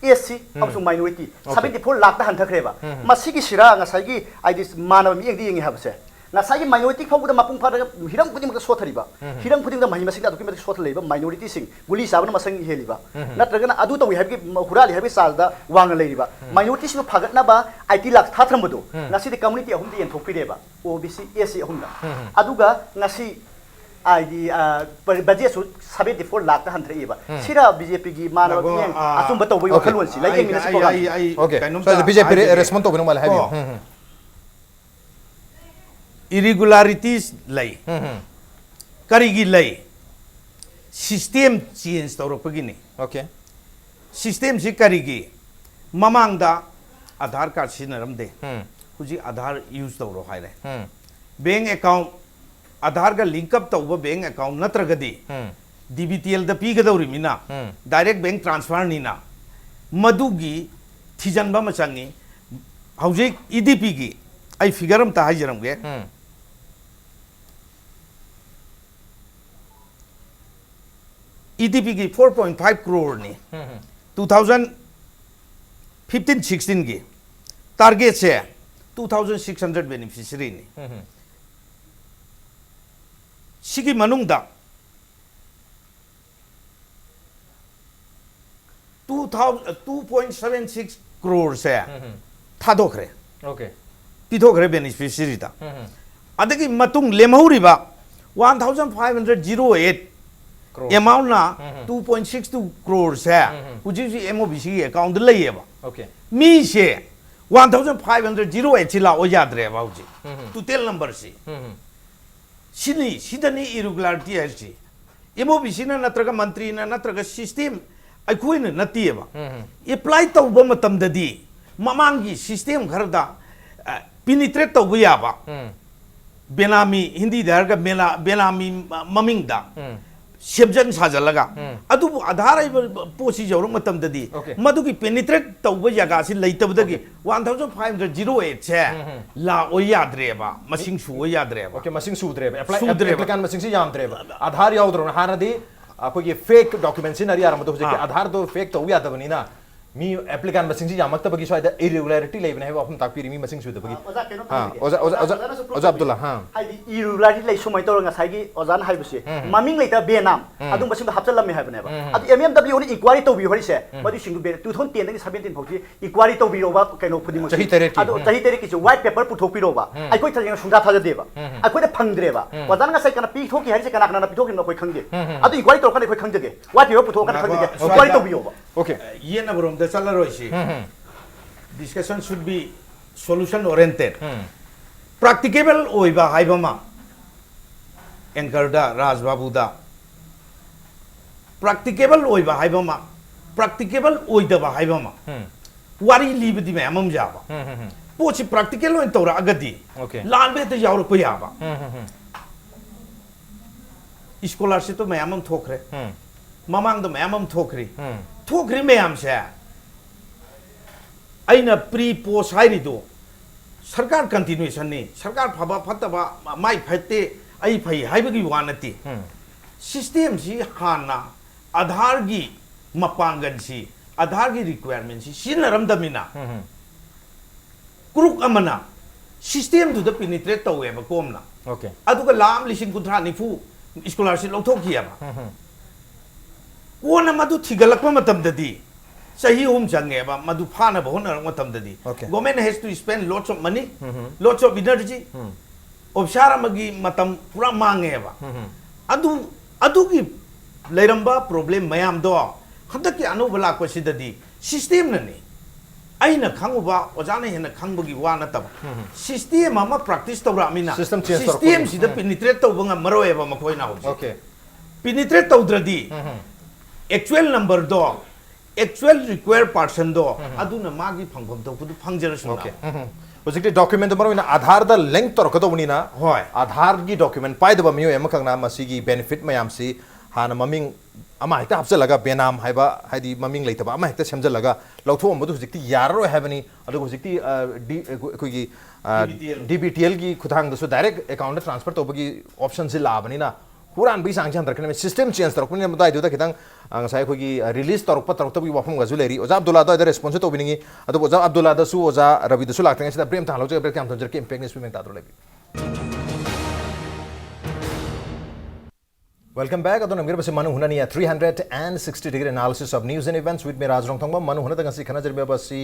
SC अमसुंग minority 74 lakh ता हंथखरेबा मसिगी सिरा ngasai आइदि मानव मियंग दि यंgi habse ngasai minority phawda mapung phara hiram kuding ma sothariba hiram kuding da mahi masing adu ki soth leiba minority sing guli sabna masang heliba natragana adu to habgi hurali habgi salda wang leiriba minority sing phagatna ba IT lakh thathrambado ngasi de community ahum di enthokpireba OBC SC ahum da aduga ngasi ID budget 74 lakh ta hanthreiba sira BJP gi manaba yang asum bato boy wakhalwan si lai mina si okay so the BJP respond to bino mal habi irregularities lai karigi lai system change tawrapagi ni okay system si karigi mamang da Aadhaar card sinaramde huji Aadhaar use tawro haire bank account Aadhaar ga link up tawba bank account natragadi DBTL da pigadawri mina direct bank transfer nina madugi thijanba machangi haujik EDP gi ai figure am ta hajaramge EDP gi 4.5 crore ni 2015-16 gi target se 2600 beneficiary ni Sigi manungda 2.76 crore se thadokre okay pithokre beneficiary da adagi matung lemhauri ba 1508 amount na 2.62 crores hai huji MOBC account lay ba Okay. mi she 1508 chila o yadre ba huji total number si sini sidani irregularity hai si MOBC na natraga mantri na natraga system ai khoi na nati ba apply tawba matam da di mamangi system kharda penetrate tawba ya ba benami hindi dar ga benami maming da sebjan sajalaga adu adhar ai posi jawro matam da di madu ki penetrate tawba jaga si leitabdagi 1508 che la o yadre ba masing su o yadre ba Okay, masing sudre ba. Sudre ba. Applicant masing si yamdre ba. Aadhaar yaudro na hana di akogi fake documents in ari aram to hujike aadhaar do fake to ya tabani na mi applicant masing si yamak tabagi so ida irregularity leibna hai apum takpiri mi masing su tabagi oza keno ha oza Abdullah ha haidi irregularity lei sumai tawra ngasai gi ozan haibuse maming leita benam adum basing da hapchal lammi haibane ba adu MMW ni inquiry to bi hori se madu singu be 2010 dagi 17 phauti inquiry to bi ro ba keno phudi mo Chahi teret ki. adu chahi teret ki white paper puthok pi ro ba ai koi thajeng sungda thaja de ba ai koi da phangdre ba ozan ngasai kana pi thoki hari se kana kana pi thoki no koi khangge adu inquiry to kana koi khangjage white paper puthok kana khangge inquiry to bi ro ba Okay. ye na brom da chala si discussion should be solution oriented practicable oiba haibama anchor da Raj Babu da practicable oiba haibama practicable oidaba haibama wari libdi me amam jaba pochi practical oin tora agadi Okay. lan be te yawro ko yaba scholarship to me amam thokre mamang do me amam thokri thokri me am se aina pre post hairido sarkar continuation ni sarkar phaba phataba mai phate ai phai haibagi wanati system si hana aadhar gi mapangan si aadhar gi requirement si sinaram damina kuruk amana system du da penetrate tawe ba komna Okay. aduga lam lising kunthra nifu scholarship lothokia ba kona madu thigalakpa matam dadi sahi hum jange ba madu phana ba hona matam dadi Okay. government has to spend lots of money lots of energy obshara magi matam pura mange ba adu gi leiramba problem mayam do hadaki anu bala ko sidadi system na ni aina khanguba ojana hena khangbagi wa na tab system ama practice tawra mina System change system sida penetrate tawbanga maroe ba makoi na hoji Okay. penetrate tawdradi actual number do actual required person do aduna magi phangpham to kudu phangjara suna Okay. Hojikti document maro ina Aadhaar da link tor kado buni na Hoi. Aadhaar gi document pai da ba miyo em khang na masi gi benefit mayam si hana maming ama hekta hapse laga benam haiba haidi maming leita ba ama hekta semjal laga lawtho amadu hojikti yarro habani adu hojikti koi gi DBTL gi khuthang da so direct account transfer to bagi option si la bani na puran bi sang chan rakne me system change tor kuni madai du da kitang sai koi gi release tor pa tor to bi wafum ga zuleri oza Abdullah da response to biningi adu oza Abdullah da su oza Rabi da su laktang sida prem ta halo je break kam tonjer ke impact ne swimming ta dro lebi Welcome back. Adon amir base manu hunani 360 degree analysis of news and events with me Raj Rongthongba manu hunada ngasi khana jerbe basi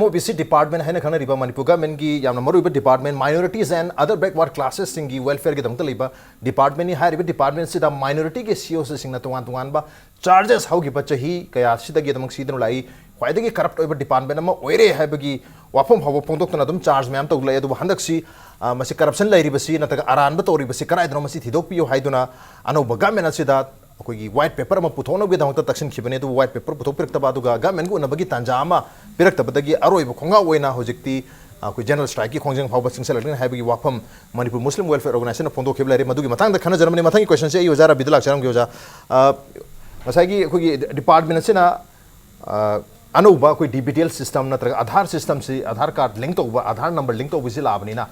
MOBC department haina khana riba Manipur government gi yamna maru iba department minorities and other backward classes singi welfare gi damta liba department ni hai riba department sida minority ge CEO se singna tuan ba charges how gi bachahi kaya sida gi damang sidanu lai khwaidagi corrupt oiba department ama oire hai bagi wafam hawo pongdok na dum charge ma'am to lai adu handak si masi corruption lai riba si nataga aran ba to riba si karai dro masi thidok piyo haiduna ano baga mena sida akogi white paper ma puthona bi dangta taksin khibane du white paper puthok pirkta ba duga government gu na bagi tanja ama pirakta badagi aroi bu khonga oina hojikti akoi general strike ki khongjeng phawba singsel rin haibagi wafam Manipur Muslim Welfare Organization phondo khibla re madugi matang da khana jarmani matang question se yozara bidulak charam ge oja masagi akogi department sina anuba koi DBTL system natraga Aadhaar system si Aadhaar card link to Aadhaar number link to bisi labani na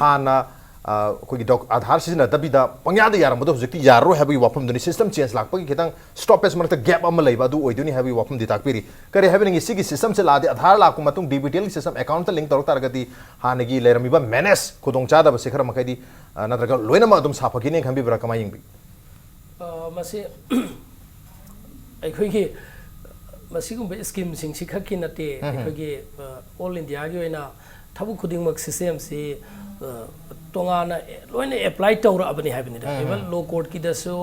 hana koi Aadhaar system dabida pangya da yaram do hojikti yarro habi wafam duni system change lakpa ki kitang stoppage marta gap am leiba du oiduni habi wafam ditak piri kare having isi gi system se lade Aadhaar laku matung DBTL system account ta link tor targati hana gi lerami ba menace khudong cha da ba sikhara makai di natraga loina ma dum sapaki ne khambi bra kamai yingbi masi ꯑꯩꯈꯣꯏꯒꯤ ꯃꯁꯤꯒꯨꯝꯕ ꯁ꯭ꯀꯤꯝꯁꯤꯡꯁꯤ ꯈꯛꯀꯤ ꯅꯠꯇꯦ ꯑꯩꯈꯣꯏꯒꯤ all ꯏꯟꯗꯤꯌꯥꯒꯤ ꯑꯣꯏꯅ थबु खुदिंग मक system से तोंगाना लोइने apply तौर अबनी हाबिनी इवन लो कोर्ट की दसो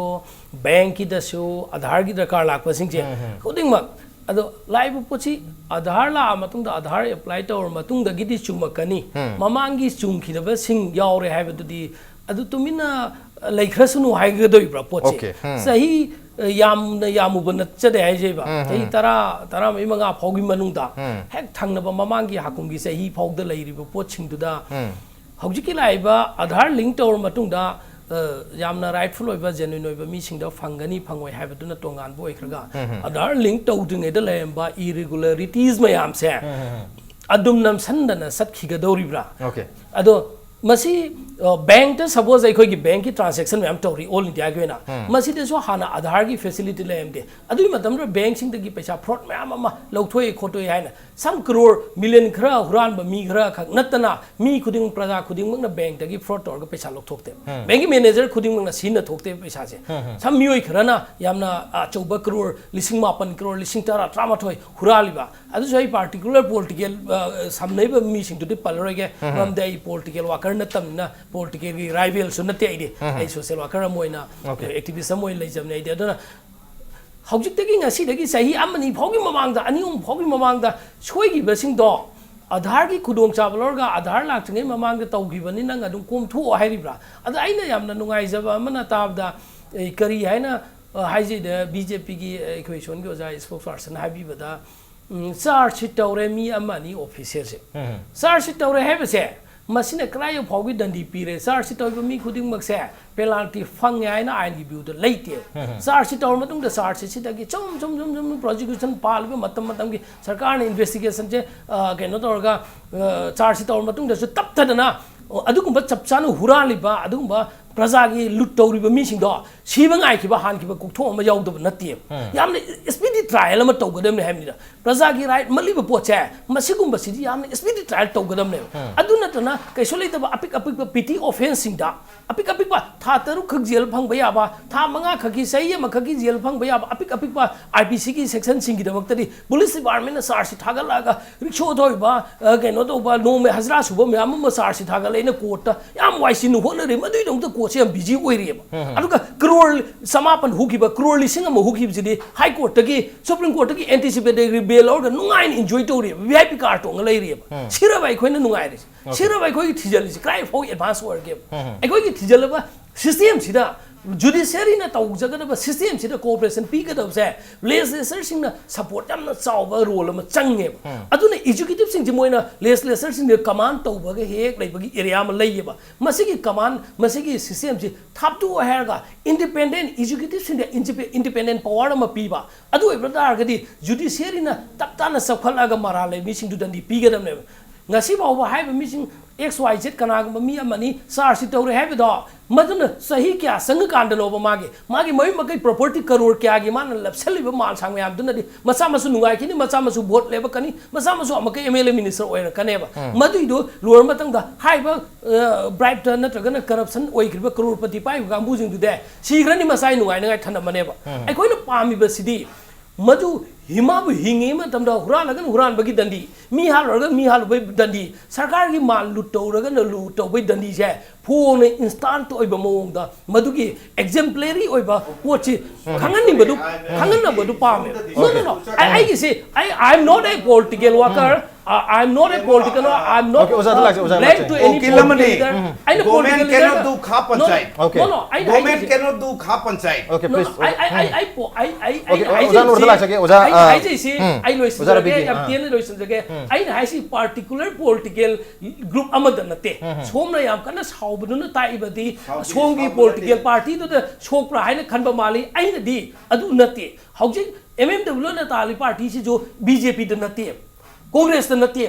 बैंक की दसो आधार की दरकार लाख पसिंग जे खुदिंग मक अदो लाइव पोची आधार ला मतुंग आधार अप्लाई तौर मतुंग गिदी चुमकनी ममांगी चुमखिदबा सिंग यावरे हाबिदुदी अदु तुमिना लेखरसुनु हाइगदोइब्रा पोचे सही यामुब नचदे हाइजेबा सही तरा मई मंगा फौगी मनुंगदा हेक थंगनबा ममांगी हाकुंगी सही फौगदा लेरिबा पोचिंगदुदा हौजिकी लाइबा आधार लिंक तौर मतुंगदा यामना राइटफुल ओइबा जेन्युइन ओइबा मिसिंगदा फंगनी फंगोय हाइबदुना तोंगान बोइखरगा आधार लिंक तौद्रिङैदा लेम्बा इरेगुलरिटीज मयाम से अदुम नमसन्दना सत्खिगदौरिब्रा अदो मसी बैंक सपोज अखोगी बैंक की ट्रांसेक्शन मैम तौरी ऑल इंडिया की ना मसीदसु हाना आधार की फैसिलिटी लेमदे अदुई मतम बैंक सिंग दगी पैसा फ्रॉड मैम अमा लौथोय खोटोय हायना सम करोड़ मिलियन खरा हुरान मी खरा खक नतना मी खुदिंग प्रजा खुदिंग मंगना बैंक दगी फ्रॉड तौर पैसा लौथोकते बैंक की मैनेजर खुदिंग मंगना सीन थोकते पैसा से सम मियोय खराना यामना अचौबा करोड़ लिसिंग मापन करोड़ लिसिंग तरा ट्रामाथोय हुरालिबा अदु सही पार्टिकुलर पॉलिटिकल समनैबा मी सिंग दुदि पलरोगे ममदे पॉलिटिकल वाकर नतमना पॉलिटिकल की राइवल सुनते आइदे आई सोशल वर्कर मोइना एक्टिविस्ट मोइ लेजमने आइदे अदुना हौजिक्तगी ngasi सही अमनी फौगी ममांगदा अनिउम फौगी ममांगदा सोइगिबसिंगदो आधार की खुदोंग चाबलरगा आधार लाक्तंगे ममांगदा तौगिबनि नंग अदुम कोमथु हाइरिब्रा अदा आइना यामना नुंगाइजबा अमना ताबदा करी हाइना हाइजेदे बीजेपी की इक्वेशन की ओजा स्पोक्सपर्सन हाइबिबदा चार्ज शीट तौरे मी अमनी ऑफिसर से चार्ज शीट तौरे हेबसे मसीने क्रायो फौगी दंडी पीरे चार्ज शीट तौबा मी खुदिंग मक्से पेनाल्टी फंगे आइना आइन की व्यू द लेते चार्ज शीट तौर मतुंग द चार्ज शीट सिदगी चम प्रोसिक्यूशन पालबे मतम मतम की सरकार ने इन्वेस्टिगेशन से केनो तौरगा चार्ज शीट तौर मतुंग दसु तपथदना अदुगुंबा चपचानु हुरालिबा अदुगुंबा प्रजा की लुट तौरिबा मिसिंगदो सीबंगाइखिबा हानखिबा कुक्थो अमा यावदब नत्ते यामने स्पीडी ट्रायल अमा तौगदमने हामनिदा प्रजा की राइट मलिबा पोचे मसिगुंबा सिदि यामने स्पीडी ट्रायल तौगदमने अदु नतना कैसो लेतबा अपिक अपिक पिटी ऑफेंस सिंगदा अपिक अपिक था तरु खक जेल फंगबा याबा था मंगा खकी सही अमा खकी जेल फंगबा याबा अपिक अपिक आईपीसी की सेक्शन सिंगिदमक्तदि पुलिस डिपार्टमेंट चार्ज थागलागा रिक्शो थोइबा केनो तौबा नोमे हजरा सुबा म्याम अमा चार्ज थागलेना कोर्ट याम वाइसिनु होनरे मदुइदोंत कोर्ट से बिजी ओइरेबा अदुगा करोड़ समापन हुकिबा करोड़ लिसिंग अमा हुकिबजिदि हाई कोर्ट की सुप्रीम कोर्ट की एंटीसिपेटरी बेल और नुंगाइन एंजॉय तौरे वीआईपी कार तोंग लेरिबा सिरबा अखोइना नुंगाइरे सिरबा अखोइ थिजलिसि क्राइ फौ एडवांस वर्गे अखोइ की थिजलबा सिस्टम सिदा जुडिशियरी ना तौजगदबा सिस्टम सिदा कोऑपरेशन पीगदबसे लेजिस्लेचर सिंगना सपोर्ट यामना चावबा रोल अमा चंगे अदुना एजुकेटिव सिंग जिमोइना लेजिस्लेचर सिंग कमांड तौबगे हेक लेबगी एरिया मा लेयबा मसिगी कमांड मसिगी सिस्टम सि थापतु हेरगा इंडिपेंडेंट एजुकेटिव सिंग इंडिपेंडेंट पावर अमा पीबा अदु एब्रदारगदी जुडिशियरी ना तपताना सखलगा मराले मिसिंग दुदंदी पीगदमने ngasi bawa hai missing XYZ kanagum mi amani charge sheet तौरे हाइबदो मदुना सही क्या संग कांडलोबा मागे मई मकै प्रॉपर्टी करोड़ क्या गे मान लपसलिबा माल सांग याम दुनदि मसा मसु नुगाइ किनि मसा मसु वोट लेबा कनी मसा मसु अमकै एमएलए मिनिस्टर ओइर कनेबा मदुइदो लोर मतंगदा हाइबा ब्राइब नत्रगना करप्शन ओइखिबा करोड़पति पाइ गांबुजिंग दुदे सिग्रनि मसाइ नुगाइ नगाइ थनमनेबा अखोइना पामिबा सिदि मधु हिमाबु हिंगे मतमदा हुरालगन हुरानबगी दंडी मी हालरगन मी हालबई दंडी सरकार की माल लुटौरगन लुटौबई दंडी से फोने इंस्टेंट ओइबा मोंगदा मधुगी एग्जाम्पलरी ओइबा पोछि खंगनबदु पामे नो आई से I am not a political worker I am not a political. I am not led to any political. Government cannot do kha panchayat. Okay. No. Government cannot do kha panchayat. Okay, please. I particular political group amadante. Somna yam kana saubaduna taibadi. Somgi political party to the sopra haina khanba mali. Aina di adu nate. Housing MMW na tali party si jo BJP de nate. Congress नते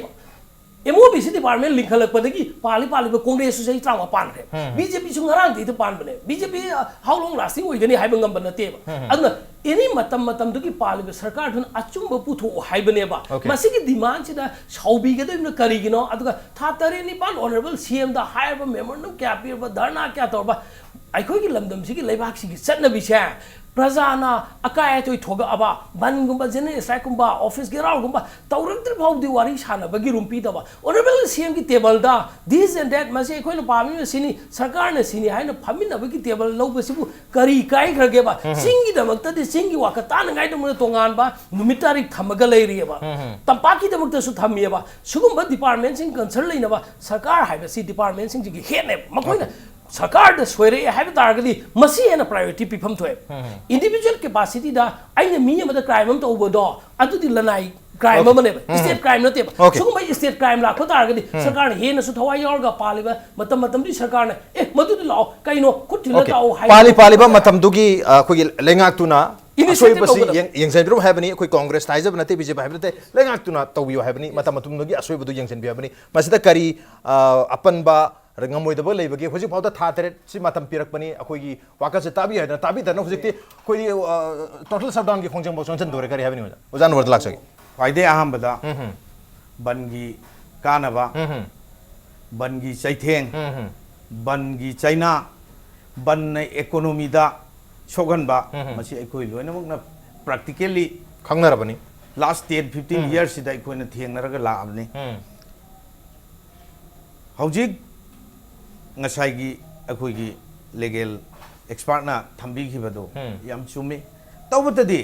MOBC department लिंखलपदगी पाली कांग्रेस से ट्रामा पानखे BJP सु ngaraंग दि पानबने बीजेपी हाउ लॉन्ग लास्टिंग ओइगनी हाइबं गम नते अदना एनी मतम दुगी पालिबे सरकार थन अचुंब पुथो हाइबनेबा मसिगी डिमांड सिदा सौबिगदम करिगिनो अदुगा थातरे निपाल ऑनरेबल सीएम दा हायर मेमोरेंडम क्या पीरबा धरना क्या तोरबा आइखोगी लमदम सिगी लेबाक सिगी चटनबिसे प्रजाना अकाय तो थोगा अबा बनगुंबा जेने स्ट्राइकगुंबा ऑफिस गेराउंडगुंबा तौरक्तर फाउदी वारी सानबगी रुम्पी दबा ऑनरेबल सीएम की टेबल दा दिस एंड दैट मसे कोइन पामी सिनी सरकार ने सिनी हाइन फमिनबगी टेबल लौबसिबु करी काय खरगेबा सिंगी दमक्तदि सिंगी वाकता नंगाय दम तोंगान बा नुमित तारीख थमगा लेरियबा तंपाकी दमक्तसु थमियबा सुगुंबा डिपार्टमेंट सिंग कंसर्न लेनबा सरकार हाइबसी डिपार्टमेंट सिंग की हेने मकोइना सरकार सोरे है तारगदी मसी है प्रायोरिटी पीफम थोए इंडिविजुअल कैपेसिटी दा आइने मी अमदा क्राइम अम तौबदो अदुदि लनाई क्राइम अमने स्टेट क्राइम नते सुगुम स्टेट क्राइम लाखो तारगदी सरकार हेनसु थवाई यौरगा पालिबा मतम मतम दी सरकार ने ए मदुदि लाओ कइनो खुटिला ताओ हाइ पालिबा मतम दुगी कोई लेंगाक्तुना असोइबसी यंगसेनबिरो हैबनी कोई कांग्रेस ताइजब नते बीजेपी हैबनते लेंगाक्तुना तौबियो हैबनी मतम मतम दुगी असोइबदु यंगसेनबि हैबनी मसिदा करी अपनबा रंगमोइदब लेबगे हुजिक फाउदा था तरे सि मतम पिरकपनी अखोगी वाकसे ताबि हैदना ताबि दना हुजिकति कोई टोटल शटडाउन की खोंजंग बोसन दोरे करी हैबनी ओजान वर्द लाक्सगे फायदे अहमदा बनगी कानबा बनगी चैथेंग बनगी चाइना बन इकोनॉमी दा सोगनबा मसी अखोई लोइनमकना प्रैक्टिकली खंगनरबनी लास्ट 10-15 years सिदा अखोइना थेंगनरगा Labni हौजिक ngasai akhui gi legal expert na thambi gi bado yam chumi tawbata di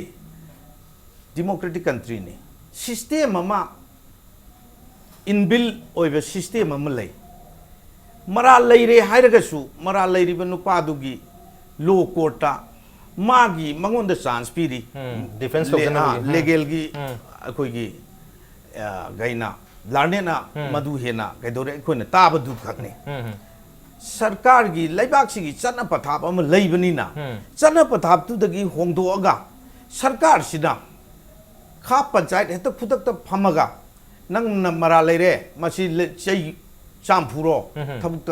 democratic country ni system ama inbuilt oiba system ama lei mara leire hairaga su mara leiri ba nupa du gi law court ta magi mangon da chance piri defense legal gi akhui gi gaina larne na madu hena gaidore akhoi na taba du khakne सरकार की लेबाक की चना पथाप लेबनीना चना पथाप तुदगी होंदोगा सरकार सिदा खा पंचायत हेत खुदक फमगा नंग मरा लेरे मसी चई चांफुरो थबुक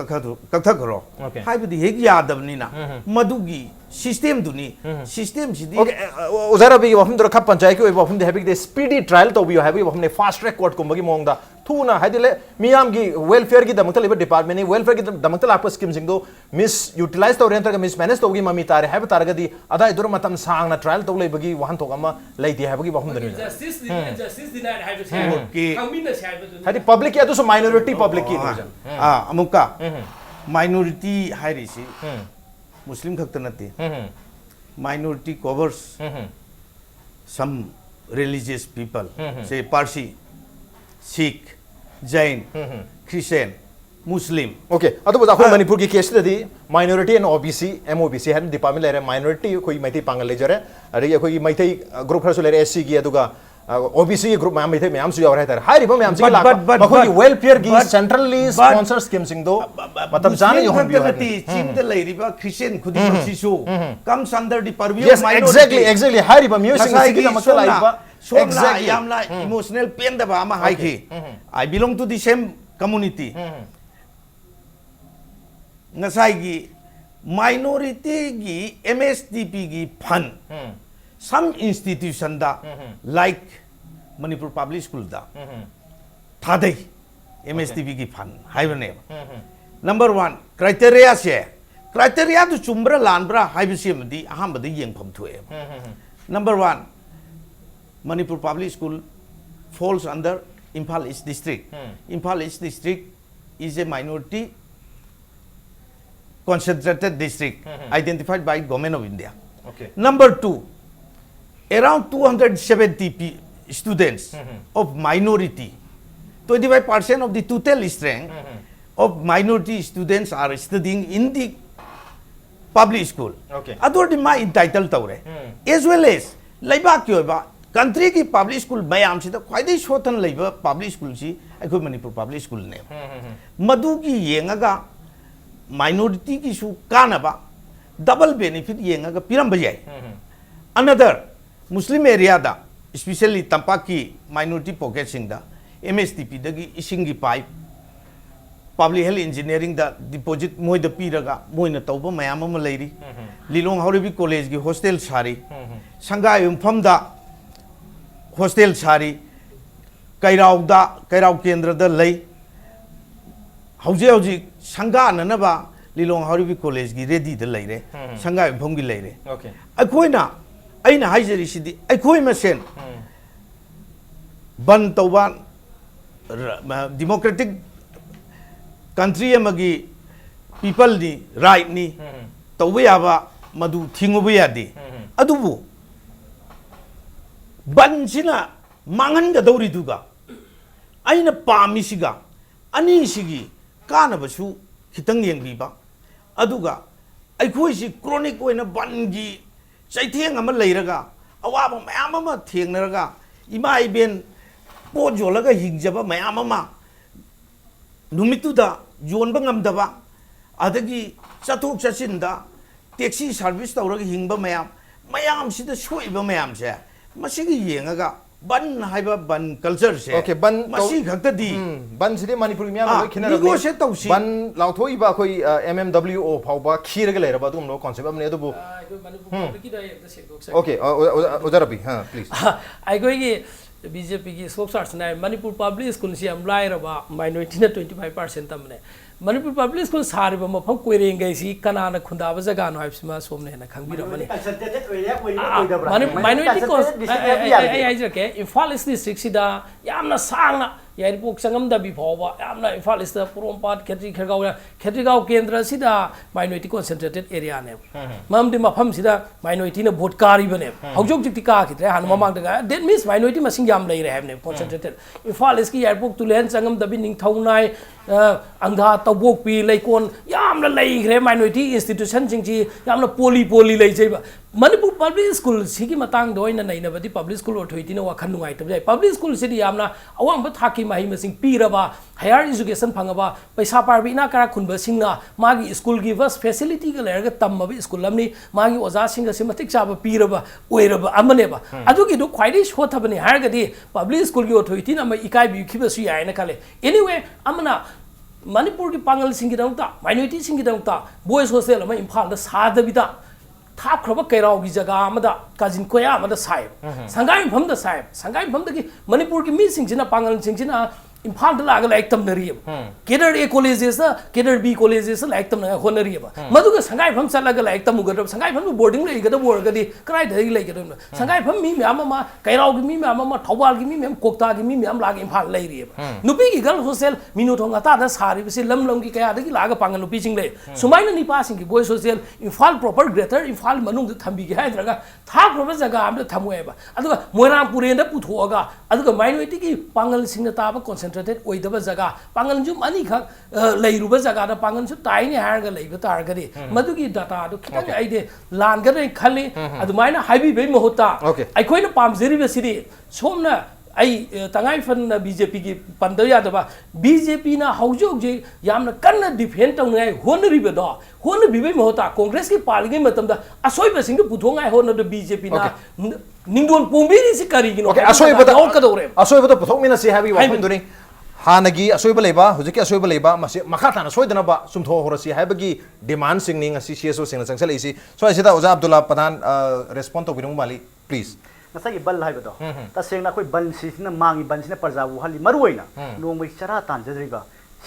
कथखरो हाइबदी हेग यादबनीना मदुगी सिस्टम दुनी सिस्टम सिदी ओजरा बी वफम दर खा पंचायत की वफम दे हैबिक दे स्पीडी ट्रायल तो बियो हैबिक वफम ने फास्ट ट्रैक कोर्ट कुंबगी मोंगदा थूना हाइदिले मियाम की वेलफेयर की दमकत लेबर डिपार्टमेंट ने वेलफेयर की दमकत लाप स्कीम सिंग दो मिस यूटिलाइज तो रेंटर का मिस मैनेज तो गी ममी तारे है तारगदी अदा इदुर मतम सांगना ट्रायल तो लेबगी वहन तो गमा लेती है बगी वफम दनी जस्टिस डिनाइड हाइबसे के खमिना साइबदु हादि पब्लिक या तो माइनॉरिटी पब्लिक की अमुका माइनॉरिटी हाइरिसी मुस्लिम खक्त नते minority covers some religious people say Parsi Sikh Jain Christian Muslim okay अतो बजा को मणिपुर की केस ददी माइनॉरिटी एंड ओबीसी एमओबीसी है डिपार्टमेंट लेरे माइनॉरिटी कोई मैथी पांगल ले जरे अरे कोई मैथी ग्रुप खरसु लेरे एससी की अदुगा ओबीसी ग्रुप मैम मैथी मैम सु यावरे तार हाई रिबो मैम सिंग लाख कोई वेलफेयर की सेंट्रली स्पॉन्सर स्कीम सिंग दो मतलब जाने यो हम बियो चीम दे लेरिबा क्रिश्चियन खुदी सिसु comes under the purview of minority exactly हाई रिबो म्यूजिक सिंग की मतलब लाइबा exactly yamla emotional pain da ba ma hai ki I belong to the same community ngasai gi minority gi MSDP gi fund some institution da like Manipur Public School da thadai MSDP gi fund hai bane number 1 criteria se criteria tu chumbra lanbra hai bisi mdi aham badi yeng pham thue number 1 Manipur Public School falls under Imphal East District. Imphal East District is a minority concentrated district identified by Government of India. Okay. Number 2, around 270 students of minority, 25% of the total strength of minority students are studying in the public school. Okay. Ador di ma entitled tawre. As well as laibak ki oiba country की public school ma'am से खाई सोथन public school से अखोई Manipur public school ने मधु की येंगा minority की सु कानबा double benefit येंगा पिरम जाए अनदर मुस्लिम एरिया दा स्पेशली तंपाक की माइनॉरिटी पॉकेट सिंग दा MSTP दगी इसिंग की पाइप पब्लिक हेल्थ इंजीनियरिंग दा डिपॉजिट मोइद पीरगा मोइना तौबा मयाम अमा लेरी लिलोंग हौरेबी कॉलेज की हॉस्टल सारी संगाई युमफम दा हॉस्टल सारी कैराव केंद्र द लई हौजे हौजी संगा ननबा लीलोंग हाउरी कॉलेज की रेडी द लेरे संगाई भम की लेरे ओके अखोइना अइना हाइजरिसिदी अखोइ मसेन बन तौबा डेमोक्रेटिक कंट्री अमगी पीपल नी राइट नी तौबे याबा मधु थिंगुबे यादे अदुबु बंसिना मांगनगदौरिदुगा अइना पामिसिगा अनीसिगी कानबसु खितंग येंगबीबा अदुगा अखोइसि क्रोनिक ओइना बंगी चैथेंग अमा लेरगा अवाब मयाम अमा थेंगनरगा इमा इबेन पोट जोलगा हिंगजबा मयाम अमा नुमितुदा योनबा ngamdaba adagi chathok chachinda taxi service tawrega hingba mayam sida soiba mayam se masigi yengaga ban haiba ban culture se Okay, ban masi khakta di ban sidi manipuri mya Ah, lo khina nigo se tausi. ban lauthoi ba khoi mmwo phauba khiraga leira ba dum no concept amne adubu okay ojarabi ha please ꯑꯩꯈꯣꯏꯒꯤ BJPꯒꯤ ꯁ꯭ꯄꯣꯛꯁꯄꯔꯁꯟ ꯍꯥꯏ Manipur public ꯁ꯭ꯀꯨꯜꯁꯤ ꯌꯥꯝ ꯂꯥꯏꯔꯕ ꯃꯥꯏꯅꯣꯔꯤꯇꯤꯅ 25% ꯇꯝꯕꯅꯦ Manipur public school ꯁꯥꯔꯤꯕ ꯃꯐꯝ ꯀꯣꯏꯔꯦꯡꯒꯩꯁꯤ ꯀꯅꯥꯅ ꯈꯨꯟꯗꯥꯕ ꯖꯒꯥꯅꯣ ꯍꯥꯏꯕꯁꯤꯃ ꯁꯣꯝꯅ ꯍꯦꯟꯅ ꯈꯪꯕꯤꯔꯝꯃꯅꯤ minority ꯑꯩ ꯍꯥꯏꯖꯔꯛꯀꯦ ꯏꯝꯐꯥꯜ ꯏꯁ ꯗꯤꯁꯇ꯭ꯔꯤꯛꯁꯤꯗ ꯌꯥꯝꯅ ꯁꯥꯡꯅ ꯌꯥꯏꯔꯤꯄꯣꯛ ꯆꯪꯉꯝꯗꯕꯤ ꯐꯥꯎꯕ ꯌꯥꯝꯅ ꯏꯝꯐꯥꯜ ꯏꯁꯇ ꯄꯣꯔꯣꯝꯄꯥꯠ ꯈꯦꯇ꯭ꯔꯤꯒꯥꯎ ꯀꯦꯟꯗ꯭ꯔꯁꯤꯗ ꯃꯥꯏꯅꯣꯔꯤꯇꯤ ꯀꯣꯟꯁꯦꯟꯇ꯭ꯔꯦꯇꯦꯠ ꯑꯦꯔꯤꯌꯥꯅꯦꯕ ꯃꯔꯝꯗꯤ ꯃꯐꯝꯁꯤꯗ ꯃꯥꯏꯅꯣꯔꯤꯇꯤꯅ ꯚꯣꯠ ꯀꯥꯔꯤꯕꯅꯦꯕ ꯍꯧꯖꯤꯛ ꯍꯧꯖꯤꯛꯇꯤ ꯀꯥꯈꯤꯗ꯭ꯔꯦ ꯍꯥꯟꯅ ꯃꯃꯥꯡꯗ ꯗꯦꯠ ꯃꯤꯟꯁ ꯃꯥꯏꯅꯣꯔꯤꯇꯤ ꯃꯁꯤꯡ ꯌꯥꯝ ꯂꯩꯔꯦ ꯍꯥꯏꯕꯅꯦꯕ ꯀꯣꯟꯁꯦꯟꯇ꯭ꯔꯦꯇꯦꯠ ꯏꯝꯐꯥꯜ ꯏꯁꯀꯤ ꯌꯥꯏꯔꯤꯄꯣꯛ ꯇꯨꯂꯦꯟ ꯆꯪꯉꯝꯗꯕꯤ ꯅꯤꯡꯊꯧꯅꯥꯏ ꯑꯪꯙꯥ ꯇꯧꯕꯣꯛꯄꯤ ꯂꯩꯀꯣꯟ ꯌꯥꯝꯅ ꯂꯩꯈ꯭ꯔꯦ ꯃꯥꯏꯅꯣꯔꯤꯇꯤ ꯏꯟꯁꯇꯤꯇ꯭ꯌꯨꯁꯟꯁꯤꯡꯁꯤ ꯌꯥꯝꯅ ꯄꯣꯂꯤ ꯂꯩꯖꯩꯕ ꯃꯅꯤꯄꯨꯔ ꯄꯕ꯭ꯂꯤꯛ ꯁ꯭ꯀꯨꯜꯁꯤꯒꯤ ꯃꯇꯥꯡꯗ ꯑꯣꯏꯅ ꯅꯩꯅꯕꯗꯤ ꯄꯕ꯭ꯂꯤꯛ ꯁ꯭ꯀꯨꯜ ꯑꯣꯊꯣꯔꯤꯇꯤꯅ ꯋꯥꯈꯜ ꯅꯨꯡꯉꯥꯏꯇꯕ ꯌꯥꯏ ꯄꯕ꯭ꯂꯤꯛ ꯁ꯭ꯀꯨꯜꯁꯤꯗꯤ ꯌꯥꯝꯅ ꯑꯋꯥꯡꯕ ꯊꯥꯛꯀꯤ ꯃꯍꯩ ꯃꯁꯤꯡ ꯄꯤꯔꯕ ꯍꯥꯌꯔ ꯏꯖꯨꯀꯦꯁꯟ ꯐꯪꯉꯕ ꯄꯩꯁꯥ ꯄꯥꯏꯕ ꯏꯅꯥꯛ ꯀꯩꯔꯥꯛ ꯈꯨꯟꯕꯁꯤꯡꯅ ꯃꯥꯒꯤ ꯁ꯭ꯀꯨꯜꯒꯤ ꯕꯁ ꯐꯦꯁꯤꯂꯤꯇꯤꯒ ꯂꯩꯔꯒ ꯇꯝꯃꯕ ꯁ꯭ꯀꯨꯜ ꯑꯃꯅꯤ ꯃꯥꯒꯤ ꯑꯣꯖꯥꯁꯤꯡꯒꯁꯤ ꯃꯇꯤꯛ ꯆꯥꯕ ꯄꯤꯔꯕ ꯑꯣꯏꯔꯕ ꯑꯃꯅꯦꯕ ꯑꯗꯨꯒꯤꯗꯨ ꯈ꯭ꯋꯥꯏꯗꯒꯤ ꯁꯣꯠꯊꯕꯅꯤ ꯍꯥꯏꯔꯒꯗꯤ ꯄꯕ꯭ꯂꯤꯛ ꯁ꯭ꯀꯨꯜꯒꯤ ꯑꯣꯊꯣꯔꯤꯇꯤꯅ ꯑꯃ ꯏꯀꯥꯏꯕꯤꯈꯤꯕꯁꯨ ꯌꯥꯏꯅ ꯈꯜꯂꯦ ꯑꯦꯅꯤꯋꯦ ꯑꯃꯅ ꯃꯅꯤꯄꯨꯔꯒꯤ ꯄꯥꯡꯒꯜꯁꯤꯡꯒꯤꯗꯃꯛꯇ ꯃꯥꯏꯅꯣꯔꯤꯇꯤꯁꯤꯡꯒꯤꯗꯃꯛꯇ ꯕꯣꯏꯁ ꯍꯣꯁꯇꯦꯜ ꯑꯃ ꯏꯝꯐꯥꯜꯗ ꯁꯥꯗꯕꯤꯗ ꯊꯥꯞꯈ꯭ꯔꯕ ꯀꯩꯔꯥꯎꯒꯤ ꯖꯒꯥ ꯑꯃꯗ ꯀꯥꯖꯤꯟ ꯀꯣꯌꯥ ꯑꯃꯗ ꯁꯥꯏꯕ ꯁꯪꯒꯥꯏꯌꯨꯝꯐꯝꯗ ꯁꯥꯏꯕ ꯁꯪꯒꯥꯏꯌꯨꯝꯐꯝꯗꯒꯤ ꯃꯅꯤꯄꯨꯔꯒꯤ ꯃꯤꯁꯤꯡꯁꯤꯅ ꯄꯥꯡꯒꯜꯁꯤꯡꯁꯤꯅ ꯏꯝꯐꯥꯜꯗ ꯂꯥꯛꯑꯒ ꯂꯥꯏꯔꯤꯛ ꯇꯝꯅꯔꯤꯑꯕ ꯀꯦꯗꯔ A ꯀꯣꯂꯦꯖꯦꯁꯇ ꯀꯦꯗꯔ B ꯀꯣꯂꯦꯖꯦꯁꯇ ꯂꯥꯏꯔꯤꯛ ꯇꯝꯅꯉꯥꯏ ꯍꯣꯠꯅꯔꯤꯑꯕ ꯃꯗꯨꯒ ꯁꯪꯒꯥꯏꯌꯨꯝꯐꯝ ꯆꯠꯂꯒ ꯂꯥꯏꯔꯤꯛ ꯇꯝꯃꯨꯒꯗ꯭ꯔꯕ ꯁꯪꯒꯥꯏꯌꯨꯝꯐꯝꯗ ꯕꯣꯔꯗꯤꯡ ꯂꯩꯒꯗꯕ ꯑꯣꯏꯔꯒꯗꯤ ꯀꯗꯥꯏꯗꯒꯤ ꯂꯩꯒꯗꯕꯅꯣ ꯁꯪꯒꯥꯏꯌꯨꯝꯐꯝ ꯃꯤ ꯃꯌꯥꯝ ꯑꯃ ꯀꯩꯔꯥꯎꯒꯤ ꯃꯤ ꯃꯌꯥꯝ ꯑꯃ ꯊꯧꯕꯥꯜꯒꯤ ꯃꯤ ꯃꯌꯥꯝ ꯀꯣꯛꯇꯥꯒꯤ ꯃꯤ ꯃꯌꯥꯝ ꯂꯥꯛꯑꯒ ꯏꯝꯐꯥꯜ ꯂꯩꯔꯤꯑꯕ ꯅꯨꯄꯤꯒꯤ ꯒꯔꯜ ꯍꯣꯁꯇꯦꯜ ꯃꯤꯅꯨꯊꯣꯡ ꯉꯇꯥꯗ ꯁꯥꯔꯤꯕꯁꯤ ꯂꯝꯒꯤ ꯀꯌꯥꯗꯒꯤ ꯂꯥꯛꯑꯒ ꯄꯥꯡꯒꯜ ꯅꯨꯄꯤꯁꯤꯡ ꯂꯩ ꯁꯨꯃꯥꯏꯅ ꯅꯤꯄꯥꯁꯤꯡꯒꯤ boys hostel Imphal proper greater Imphal ꯃꯅꯨꯡꯗ ꯊꯝꯕꯤꯒꯦ ꯍꯥꯏꯗ꯭ꯔꯒ ꯊꯥꯞꯈ꯭ꯔꯕ ꯖꯒꯥ ꯑꯃꯗ ꯊꯝꯃꯣꯏꯕ ꯑꯗꯨꯒ ꯃꯣꯏꯔꯥꯡ ꯄꯨꯔꯦꯟꯗ ꯄꯨꯊꯣꯛꯑꯒ ꯑꯗꯨꯒ ꯃꯥꯏꯅꯣꯔꯤꯇꯤꯒꯤ ꯄꯥꯡꯒꯜꯁꯤꯡꯅ ꯇꯥꯕ ꯀꯣꯟꯁꯦꯟꯇ꯭ꯔꯦꯇꯦꯠ ꯑꯣꯏꯗꯕ ꯖꯒꯥ ꯄꯥꯡꯒꯜꯁꯨ ꯑꯅꯤꯈꯛ ꯂꯩꯔꯨꯕ ꯖꯒꯥꯗ ꯄꯥꯡꯒꯜꯁꯨ ꯇꯥꯏꯅꯤ ꯍꯥꯏꯔꯒ ꯂꯩꯕ ꯇꯥꯔꯒꯗꯤ ꯃꯗꯨꯒꯤ ꯗꯥꯇꯥꯗꯨ ꯈꯤꯇꯪ ꯑꯩꯗꯤ ꯂꯥꯟꯒꯗ꯭ꯔꯥ ꯈꯜꯂꯤ ꯑꯗꯨꯃꯥꯏꯅ ꯍꯥꯏꯕꯤꯕꯒꯤ ꯃꯍꯨꯠꯇ ꯑꯩꯈꯣꯏꯅ ꯄꯥꯝꯖꯔꯤꯕꯁꯤꯗꯤ ꯁꯣꯝꯅ ꯑꯩ ꯇꯉꯥꯏ ꯐꯗꯅ BJPꯒꯤ ꯄꯟꯗ ꯌꯥꯗꯕ BJPꯅ ꯍꯧꯖꯤꯛ ꯍꯧꯖꯤꯛ ꯌꯥꯝꯅ ꯀꯟꯅ ꯗꯤꯐꯦꯟ ꯇꯧꯅꯉꯥꯏ ꯍꯣꯠꯅꯔꯤꯕꯗꯣ ꯍꯣꯠꯅꯕꯤꯕꯒꯤ ꯃꯍꯨꯠꯇ ꯀꯣꯡꯒ꯭ꯔꯦꯁꯀꯤ ꯄꯥꯜꯂꯤꯉꯩ ꯃꯇꯝꯗ ꯑꯁꯣꯏꯕꯁꯤꯡꯗꯨ ꯄꯨꯊꯣꯛꯉꯥꯏ ꯍꯣꯠꯅꯕꯗ BJPꯅ ꯅꯤꯡꯗꯣꯟ ꯄꯣꯡꯕꯤꯔꯤꯁꯤ ꯀꯔꯤꯒꯤꯅꯣ ꯑꯁꯣꯏꯕꯗ ꯄꯨꯊꯣꯛꯃꯤꯟꯅꯁꯤ ꯍꯥꯏꯕꯒꯤ ꯋꯥꯐꯝꯗꯨꯅꯤ ꯍꯥꯟꯅꯒꯤ ꯑꯁꯣꯏꯕ ꯂꯩꯕ ꯍꯧꯖꯤꯛꯀꯤ ꯑꯁꯣꯏꯕ ꯂꯩꯕ ꯃꯁꯤ ꯃꯈꯥ ꯇꯥꯅ ꯁꯣꯏꯗꯅꯕ ꯆꯨꯝꯊꯣꯛꯍꯧꯔꯁꯤ ꯍꯥꯏꯕꯒꯤ ꯗꯤꯃꯥꯟꯁꯤꯡꯅꯤ ꯉꯁꯤ CSOꯁꯤꯡꯅ ꯆꯪꯁꯤꯜꯂꯛꯏꯁꯤ ꯁ꯭ꯋꯥꯏꯁꯤꯗ ꯑꯣꯖꯥ ꯑꯕꯗꯨꯜꯂꯥ ꯄꯊꯥꯟ ꯔꯦꯁꯄꯣꯟ ꯇꯧꯕꯤꯔꯝꯕ ꯃꯥꯜꯂꯤ ꯄ꯭ꯂꯤꯖ ꯉꯁꯥꯏꯒꯤ ꯕꯜ ꯍꯥꯏꯕꯗꯣ ꯇꯁꯦꯡꯅ ꯑꯩꯈꯣꯏ ꯕꯜꯁꯤꯅ ꯃꯥꯡꯉꯤ ꯕꯜꯁꯤꯅ ꯄ꯭ꯔꯖꯥꯕꯨ ꯋꯥꯍꯜꯂꯤ ꯃꯔꯨꯑꯣꯏꯅ ꯅꯣꯡꯃꯩ ꯆꯔꯥ ꯇꯥꯟꯖꯗ꯭ꯔꯤꯕ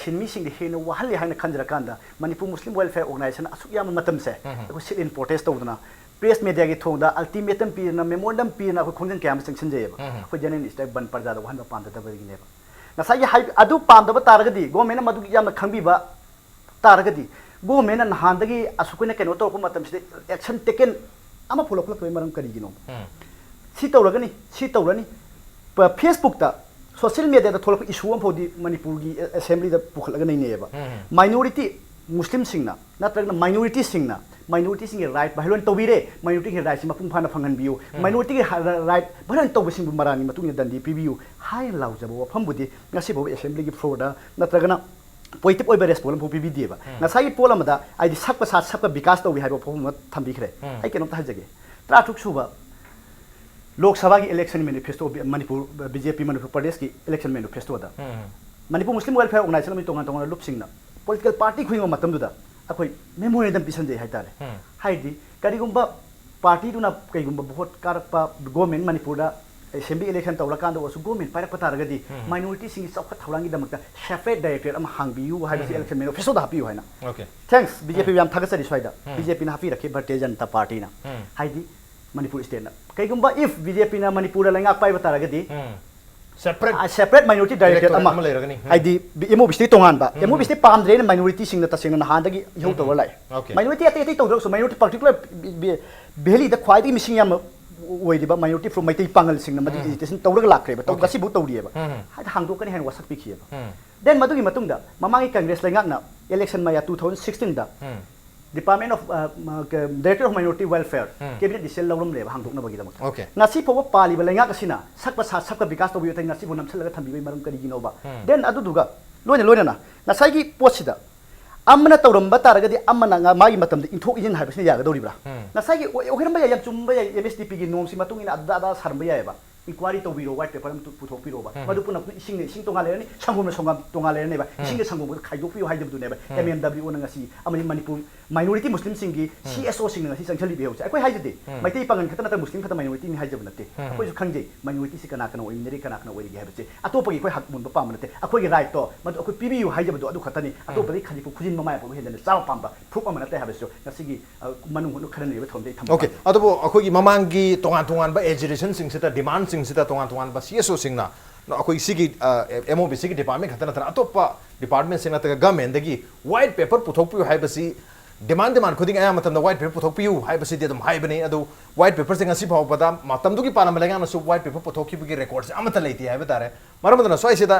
ꯁꯤꯟꯃꯤꯁꯤꯡꯗ ꯍꯦꯟꯅ ꯋꯥꯍꯜꯂꯤ ꯍꯥꯏꯅ ꯈꯟꯖꯔꯀꯥꯟꯗ ꯃꯅꯤꯄꯨꯔ ꯃꯨꯁꯂꯤꯝ ꯋꯦꯜꯐꯤꯌꯔ ꯑꯣꯔꯒꯅꯥꯏꯖꯦꯁꯟ ꯑꯁꯨꯛ ꯌꯥꯝꯕ ꯃꯇꯝꯁꯦ ꯑꯩꯈꯣꯏ ꯁꯤꯠ ꯏꯟ ꯄ꯭ꯔꯣꯇꯦꯁ ꯇꯧꯗꯅ ꯄ꯭ꯔꯦꯁ ꯃꯦꯗꯤꯌꯥꯒꯤ ꯊꯣꯡꯗ ꯑꯜꯇꯤꯃꯦꯇꯝ ꯄꯤꯗꯅ ꯃꯦꯃꯣꯔꯦꯟꯗꯝ ꯄꯤꯗꯅ ꯑꯩꯈꯣꯏ ꯈꯣꯡꯖꯪ ꯀꯌꯥ ꯑꯃ ꯆꯪꯁꯤꯟꯖꯩꯑꯕ ꯑꯩꯈꯣꯏ ꯖꯔꯅꯦꯂꯤꯁꯇ ꯕꯟ ꯄ꯭ꯔꯖꯥꯗ ꯋꯥꯍꯟꯕ ꯄꯥꯝꯖꯗꯕꯒꯤꯅꯦꯕ ꯉꯁꯥꯏꯒꯤ ꯑꯗꯨ ꯄꯥꯝꯗꯕ ꯇꯥꯔꯒꯗꯤ ꯒꯣꯔꯃꯦꯟꯅ ꯃꯗꯨ ꯌꯥꯝꯅ ꯈꯪꯕꯤꯕ ꯇꯥꯔꯒꯗꯤ ꯒꯣꯔꯃꯦꯟꯅ ꯅꯍꯥꯟꯗꯒꯤ ꯑꯁꯨꯛꯅ ꯀꯩꯅꯣ ꯇꯧꯔꯛꯄ ꯃꯇꯝꯁꯤꯗ ꯑꯦꯛꯁꯟ ꯇꯦꯀꯟ ꯑꯃ ꯐꯣꯂꯣꯛꯂꯛꯇꯕꯒꯤ ꯃꯔꯝ ꯀꯔꯤꯒꯤꯅꯣ ꯁꯤ ꯇꯧꯔꯒꯅꯤ ꯁꯤ ꯇꯧꯔꯅꯤ ꯐꯦꯁꯕꯨꯛꯇ ꯁꯣꯁꯤꯌꯦꯜ ꯃꯦꯗꯤꯌꯥꯗ ꯊꯣꯛꯂꯛꯄ ꯏꯁꯨ ꯑꯃ ꯐꯥꯎꯗꯤ ꯃꯅꯤꯄꯨꯔꯒꯤ ꯑꯦꯁꯦꯝꯕ꯭ꯂꯤꯗ ꯄꯨꯈꯠꯂꯒ ꯅꯩꯅꯩꯑꯕ ꯃꯥꯏꯅꯣꯔꯤꯇꯤ ꯃꯨꯁꯂꯤꯝꯁꯤꯡꯅ ꯅꯠꯇ꯭ꯔꯒꯅ ꯃꯥꯏꯅꯣꯔꯤꯇꯤꯁꯤꯡꯅ ꯃꯥꯏꯅꯣꯔꯤꯇꯤꯁꯤꯡꯒꯤ ꯔꯥꯏꯠ ꯚꯥꯏꯂꯣꯟ ꯇꯧꯕꯤꯔꯦ ꯃꯥꯏꯅꯣꯔꯤꯇꯤꯒꯤ ꯔꯥꯏꯠꯁꯤ ꯃꯄꯨꯡ ꯐꯥꯅ ꯐꯪꯍꯟꯕꯤꯌꯨ ꯃꯥꯏꯅꯣꯔꯤꯇꯤꯒꯤ ꯔꯥꯏꯠ ꯚꯥꯏꯂꯣꯟ ꯇꯧꯕꯁꯤꯡꯕꯨ ꯃꯔꯥꯡꯒꯤ ꯃꯇꯨꯡꯏꯟꯅ ꯗꯟꯗꯤ ꯄꯤꯕꯤꯌꯨ ꯍꯥꯏꯅ ꯂꯥꯎꯖꯕ ꯋꯥꯐꯝꯕꯨꯗꯤ ꯉꯁꯤꯐꯥꯎꯕ ꯑꯦꯁꯦꯝꯕ꯭ꯂꯤꯒꯤ ꯐ꯭ꯂꯣꯔꯗ ꯅꯠꯇ꯭ꯔꯒꯅ ꯄꯣꯖꯤꯇꯤꯕ ꯑꯣꯏꯕ ꯔꯦꯁꯄꯣꯟꯁ ꯑꯃꯐꯥꯎ ꯄꯤꯕꯤꯗꯦꯕ ꯉꯁꯥꯏꯒꯤ ꯄꯣꯜ ꯑꯃꯗ ꯑꯩꯗꯤ ꯁꯛꯄ ꯁꯥ ꯁꯛꯄ ꯕꯤꯀꯥꯁ ꯇꯧꯋꯤ ꯍꯥꯏꯕ ꯋꯥꯐꯝ ꯑꯃ ꯊꯝꯕꯤꯈ꯭ꯔꯦ ꯑꯩ ꯀꯩꯅꯣꯝꯇ ꯍꯥꯏꯖꯒꯦ 13 ꯁꯨꯕ लोक सभा की election manifesto Manipur BJP Manipur Pradesh की election manifesto Manipur Muslim welfare organisation में तोंगा तोंगा लुपसिंगना पॉलिटिकल पार्टी खुइंग मतमदुदा अखोई मेमोरेंडम पिसंजे हाइतारे हाइदि करिगुंबा पार्टी दुना कइगुंबा भोट कारपा गवर्नमेंट मणिपुर दा assembly election tawrakanda wasu government pairak pataragadi minority singi chawkhat thawrangi damakta separate directorate ama hangbiu haibasi election meno office da hapiu haina Okay. thanks BJP yam thagasari swaida BJP na hapi rakhe Bharatiya Janata Party na haidi Manipur state na kaigumba if BJP na Manipur la ngak pai pataragadi Separate. a separate minority directorate Directorate ama ama lairagani. haidi MOB state tongan ba MOB state pamdre na minority sing na taseng na handagi ihau tawar lai Okay. minority ate ate tawdro so minority particular beli da khwai di missing yam ओइदिबा minority from Meitei Pangal सिंग मदि agitation तौरग लाख्रेबा तौ गसिबु तौरिएबा हाय हांदोकनि हेन वासक पिखिएबा then मदुगी मतुंगदा ममांगी कांग्रेस लाइंगाकना इलेक्शन माया 2016 दा department of director of minority welfare cabinet decision लौरम लेबा हांदोकना बगिदमक Okay. ngasi फोबा पालिबा लाइंगाकसिना सकबा सकबा विकास तौबियो थै ngasi बु नमसलगा थंबिबै मरम करिगिनोबा देन अदुदुगा लोइना लोइना ngasai पोसिदा amana tawramba taragadi amana magi matamda inthok ijin haibasni yagadoribra nasagi okhiramba ya chumba ya MSTP gi nomsi matungina adada saramba ya ba inquiry tawbiro white paper am puthokpiro ba madu puna ising tonga lerani sangum songam tonga lerani ba ising ge sangum khaidokpio haidabdu ne ba MMW na ngasi amani manipur minority muslim singi CSO sing ngasi changchali be hausa akoi haijade maitai pangan khatana ta muslim khata minority ni haijab nate akoi su khangje minority si kana kana oimneri kana kana oiri ge haibse atopa gi koi hak mun ba pam nate akoi ge right to madu akoi pibiu haijabdu adu khatani atopa ri khali khujin mamai ba hedane chaw pamba proof amana te haibse ngasi gi manu hunu kharani be thomdei tham Okay. Adobo akogi mamangi tongan ba agitation sing sita demand sing sita tongan ba CSO sing na akoi sigi MOB sigi department khatana tara atopa department sing na ta government dagi white paper puthokpiu haibasi demand khuding aya matam white paper puthokpiu haibasi de dum haibani adu white paper sing asi phau pada matam dugi panam lenga na su white paper puthokki gi records amata leiti haiba tare maramadana so sida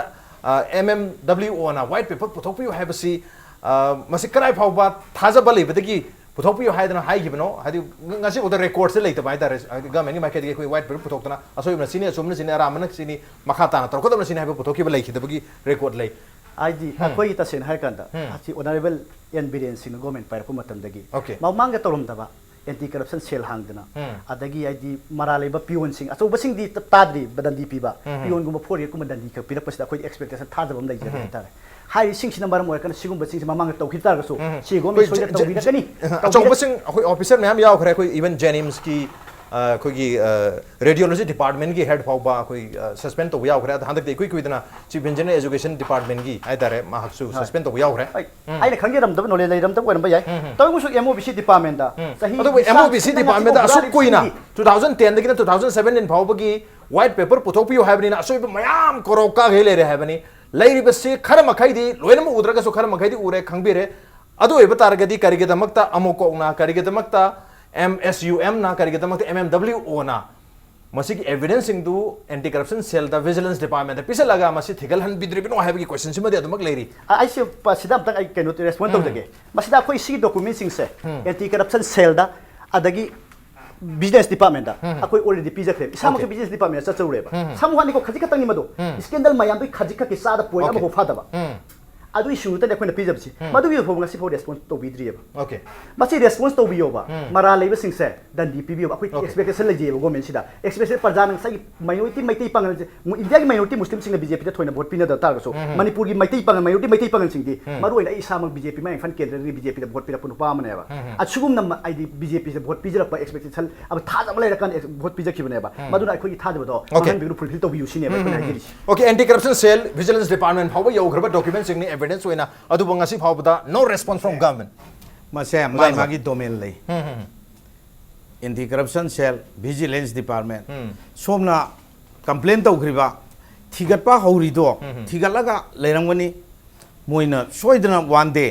MMWO na white paper puthokpiu haibasi masi karai phau ba thaja bali badagi पुथोपियो हाइदना हाइगिबनो हादि ngasi उदर record से लेते बाय तारे गमेनी मार्केट के कोई वाइट पेपर पुथोकतना असोइबना सिने सोमने सिने आरामन सिने मखाताना तरकोदम सिने हाइबो पुथोकिबो लेखिदबगी रेकॉर्ड लै आईजी अखोई तसेन हाय कांदा आछि honourable N Biren Singh government पाइरको मतमदगी Okay. मांग तोरमदबा एंटी करप्शन सेल हांगदना अदगी आईजी मरा लेबा पियोन सिंह अचौबा सिंह दी ताद्री बदंदी पिबा पियोन गुम फोर गुम दंदी ख पिरपसदा अखोई एक्सपेक्टेशन थाजबम लै जरे तारे हाई सिंह सिना मरम ओय कन सिगुम सिंह मांग तौखि तारगसु सि गोम सोइदा तौबिरकनी अचौबा सिंह अखोई ऑफिसर मैम याव खरे कोई इवन जेनिम्स की कोई रेडियोलॉजी डिपार्टमेंट की हेड फाउबा कोई सस्पेंड तो याव खरे हंदक कोई कोइदना चीफ इंजीनियर एजुकेशन डिपार्टमेंट की आइ तारे माहकसु सस्पेंड तो याव खरे आइने खंगे रमदब नॉलेज लेरमदब ओरम याय तौगुसु MOBC डिपार्टमेंट दा सही अदो MOBC डिपार्टमेंट दा असु कोइना 2010 दगिना 2007 इन फाउबगी व्हाइट पेपर पुथोपियो हाइबनिना असोइब मयाम कोरोका गेले रे हाइबनी लैरिबसे खर मखैदी लोइनम उद्रगसु खर मखैदी उरे खंगबिरे अदो एबा तारगदी करिगेदमक्ता अमोकोना करिगेदमक्ता MSUM ना करिगेदमक्ता MMWO ना मसी की एविडेंस सिंगदु एंटी करप्शन सेल दा विजिलेंस डिपार्टमेंट दा पिसे लगा मसी थिगल हन बिद्रिबिनो हाइबगी क्वेश्चन सिमदे अदमक लेरी आइसे पसिदा तक आई कैनो रेस्पोंड तौदगे मसिदा कोई सी डॉक्यूमेंट सिंग से एंटी करप्शन सेल दा अदगी बिजनेस डिपार्टमेंट दा अकोई ऑलरेडी पिजखरे इसाम के बिजनेस डिपार्टमेंट चचौरेबा सामहानि को खजिक तंगनि मदो स्कैंडल मयाम बि खजिक के सादा पॉइंट अमो फादबा अदु इशू तने कोइन पिजबसि मदुगी फोबंगसि फो रेस्पोंस तो बिद्रिएबा ओके मसी रेस्पोंस तो बियोबा मरा लेबा सिंग से दंदी पिबियोबा अकोई एक्सपेक्टेशन लेजेबा गवर्नमेंट सिदा एक्सपेक्टेशन प्रजा नंग सगी माइनॉरिटी मैतै पांगल इंडिया की माइनॉरिटी मुस्लिम सिंग बीजेपी दा थोइना वोट पिना दा तारगसो मणिपुर की मैतै पांगल माइनॉरिटी मैतै पांगल सिंगदी मरुइना इसाम बीजेपी मा फन केंद्र री बीजेपी दा वोट पिरा पुनु पामनेबा अछुगुम नम आईडी बीजेपी से वोट पिजरप एक्सपेक्टेशन अब थाजम लेरकन वोट पिजखिबनेबा मदुना अखोई थाजबदो गवर्नमेंट बिगु फुलफिल तो बियु सिनेबा कोना हाइजिरि okay anti corruption cell vigilance department फाव यौग्रबा डॉक्यूमेंट सिंगनी एविडेंस होइना अदुबो ngasi फावबदा नो रेस्पॉन्स फ्रॉम गवर्नमेंट मसे माई मागी डोमेन ले anti corruption cell vigilance department सोमना कंप्लेन तौखरिबा थिगतपा हौरिदो थिगलगा लेरंगनी मोइना सोइदना वन डे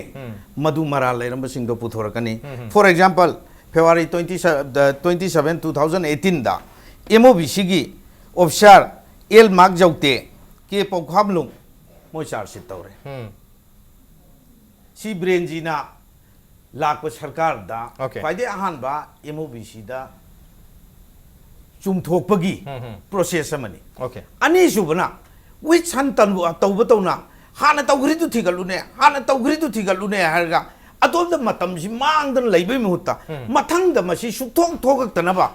मधु मरा लेरंब सिंगदो पुथोरकनी फॉर एग्जांपल फेब्रुअरी 27 2018 दा MOBC की ऑफिसर एल मार्क जौते के पौखामलुंग मोइ चार्जशीट तौरे सी ब्रेंजीना लाख सरकार दा फायदे अहानबा MOBC दा चुमथोकपगी प्रोसेस अमनी ओके अनि सुबना विच सन तनबु तौब तौना हाना तौगरिदु थिगलुने हाना तौगरिदु थिगलुने हरगा अतोब मतम सि मांगदन लैबे मुहत्ता मथंग द मसी सुथोक थोगतनबा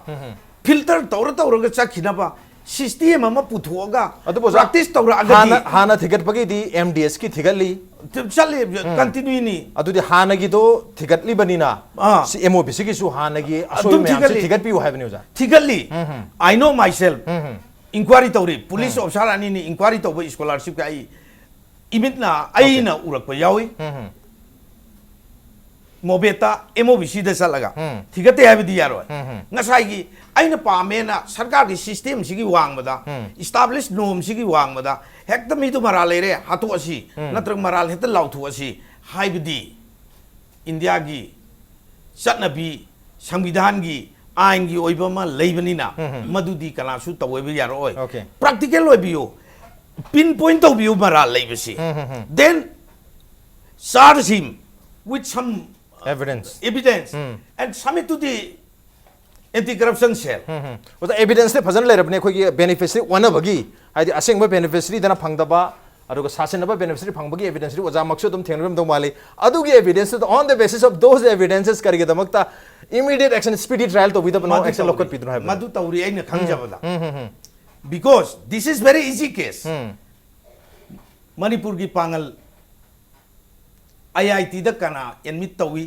फिल्टर तौर तौरगा चखिनबा सिस्टम अमा पुथोगा प्रैक्टिस तौर अगदी हाना थिगतपगी दी MDS की थिगली चले कंटिन्यू नी अदुदी हानगी तो थिगतली बनीना सी MOBC की सु हानगी असोय में थिगत पियु हाइबनी उजा थिगली I know myself inquiry tawri police officer ani ni inquiry tawba scholarship ka ai imitna ai na urak pa yawi mobeta MOBC da salaga thigate habidi yaro ngasai gi aina pamena sarkar gi system sigi wang bada established norm sigi wang bada hekta mi tu maral lere hatu asi natrang maral hekta lauthu asi haibidi india gi satnabi samvidhan gi ain gi oiba ma leibanina madudi kala su tawebe yaro oi practical oi biyo pinpoint to biyo maral leibasi then charge him with some evidence and submit to the anti-corruption cell. But the evidence le phajana leirabne khoi beneficiary wana bagi haidi asengba beneficiary dana phangdaba aduga sasenaba beneficiary phangbagi evidence ri oja maksu dum thengram dong mali adugi evidence on the basis of those evidences karige damakta immediate action speedy trial to with no action lokat pidru hai madu tawri aina khangjabada because this is very easy case manipur gi pangal IIT da kana admit tawi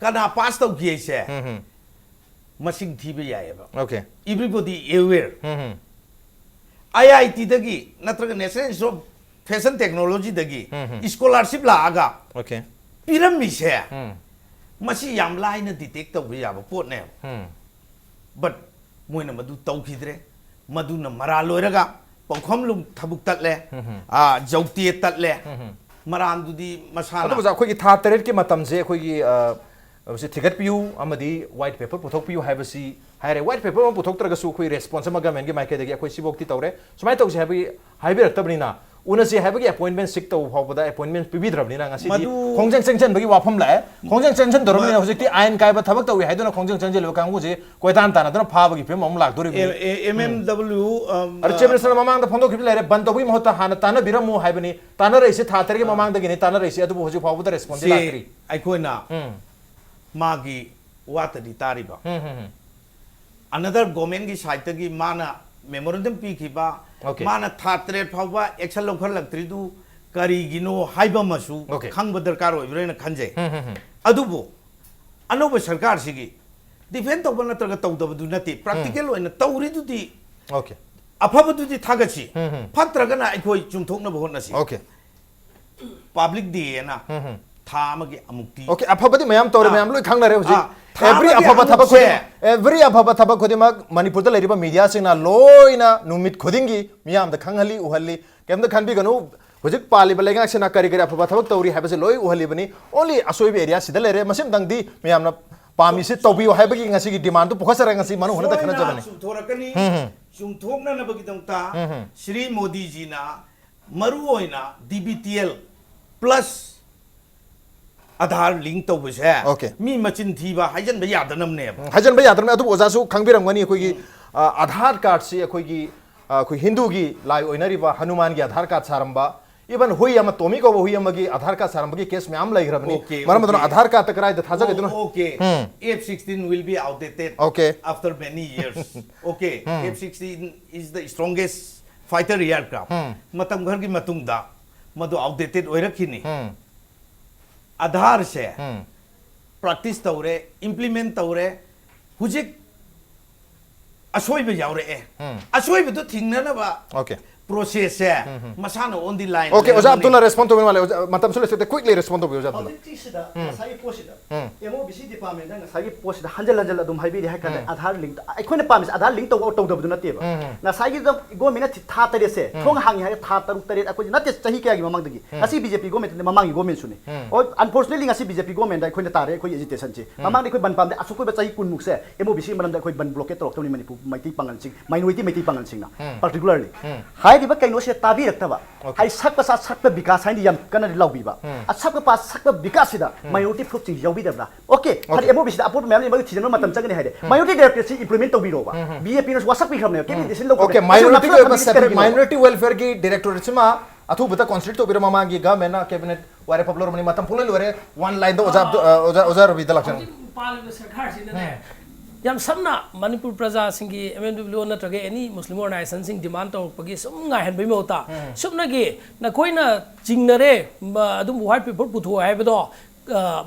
kana pass taw gi se masing thibe yaiba everybody aware IIT da gi natraga national institute of fashion technology da gi scholarship la aga pyramid se masi yam lai na detect taw yaba pot ne but moina madu taw khidre madu na mara loiraga pangkhom lum thabuk tat le jauti tat le maran dudi masana adu khoi gi tha teret ki matam je khoi gi se thigat piu amadi white paper puthok piu haibasi haire white paper ma puthok traga su khoi response ma government gi mai ke degi khoi sibok ti tawre sumai tawse habi haibi raktabni na unasi habi appointment sik taw phawbada appointment pibi drabni na ngasi di khongjang chengchen bagi wafam la khongjang chengchen dormi na hojikti ain kai ba thabak tawi haidona khongjang chengje lo kangu je koitan tana dona pha bagi pem am lak dori MMW archibir sala mamang da phondo khibile re ban tawi mohta hana tana biramu haibani tana reisi tha terge mamang da gini tana reisi adu hoji phawbada response lakri ai koina magi wata di tariba another government gi side gi mana memorandum pi khiba mana tha tre phawba action lokhar laktri du kari gino haiba masu khangba darkar oi brena khanje adubu anoba sarkar sigi defend to bana targa tawdaba du nati practical oina tawri du di afaba du di thagachi phatraga na aikoi chumthokna bahon nasi public di na tha amagi amukti afaba di mayam tawre mayam loi khangna re hoji every afaba thaba khodi ma manipur da leriba media singna loina numit khodingi miyam da khanghali uhalli kem da khanbi ganu hojik pali balenga sena kari kari afaba thaba tawri habase loi uhalli bani only asoibi area sida lere masim dangdi miyam na pami se tawbi haibagi ngasi gi demand to pokhasara ngasi manu hona da khana jabani thorakani chumthokna na bagi dongta Shri Modi ji na maru oina DBTL plus Aadhaar link to buse mi machin thiba hajan ba yadanam ne adu oja su khangbiram gani khoi gi Aadhaar card se khoi gi khoi Hindu gi lai oinari ba Hanuman gi Aadhaar card saramba even hui ama tomi ko hui ama gi Aadhaar card saramba gi case me am lai grabni maram madon Aadhaar card takrai da thaja gedun F16 will be outdated after many years F16 is the strongest fighter aircraft matam ghar gi matung da madu outdated oirakhini Aadhaar se practice tawre implement tawre hujik asoibe yaure asoibe to thingna na ba process se masana on the line oja abdullah respond to wale matam sule se quickly respond to oja abdullah sida sai post da MOBC department da sai post da hanjal adum haibi de hakka Aadhaar link aikhoina pamis Aadhaar link to da natte ba na sai gi go minute tha tare se thong hangi ha tha taruk tare akoi natte sahi kya gi mamang dagi asi BJP government mamang gi government sune unfortunately ngasi BJP government da akhoina tare akoi agitation che mamang de koi ban pam de asukoi ba sahi kun muk se MOBC manam da akoi ban blockade tok tawni manipur maiti pangal sing minority pangal sing na particularly hai di ba kaino se tabi rakta ba hai sakpa sa sakpa vikas hai yam kana laubi ba asakpa pa sakpa vikas sida minority fruit sing yaubi da bra okay hari MOBC da apot mem ni ba thijano matam chagani haide minority directorate si implement to biro ba BJP no wasak pi khamne ke decision lo okay minority ko ba separate minority welfare ki directorate sima athu bata constitute to biro mama gi government na cabinet ware popular mani matam pulal ware one line do oja rabi da lakhan पालिब सरकार सिने याम सबना मणिपुर प्रजा सिंगी MMW नत्रगे any मुस्लिम organisation सिंग demand तौरपगी सुम गाहन बई Mota सुमनगी नकोइना चिंगनरे अदुम white paper पुथो हाइबदो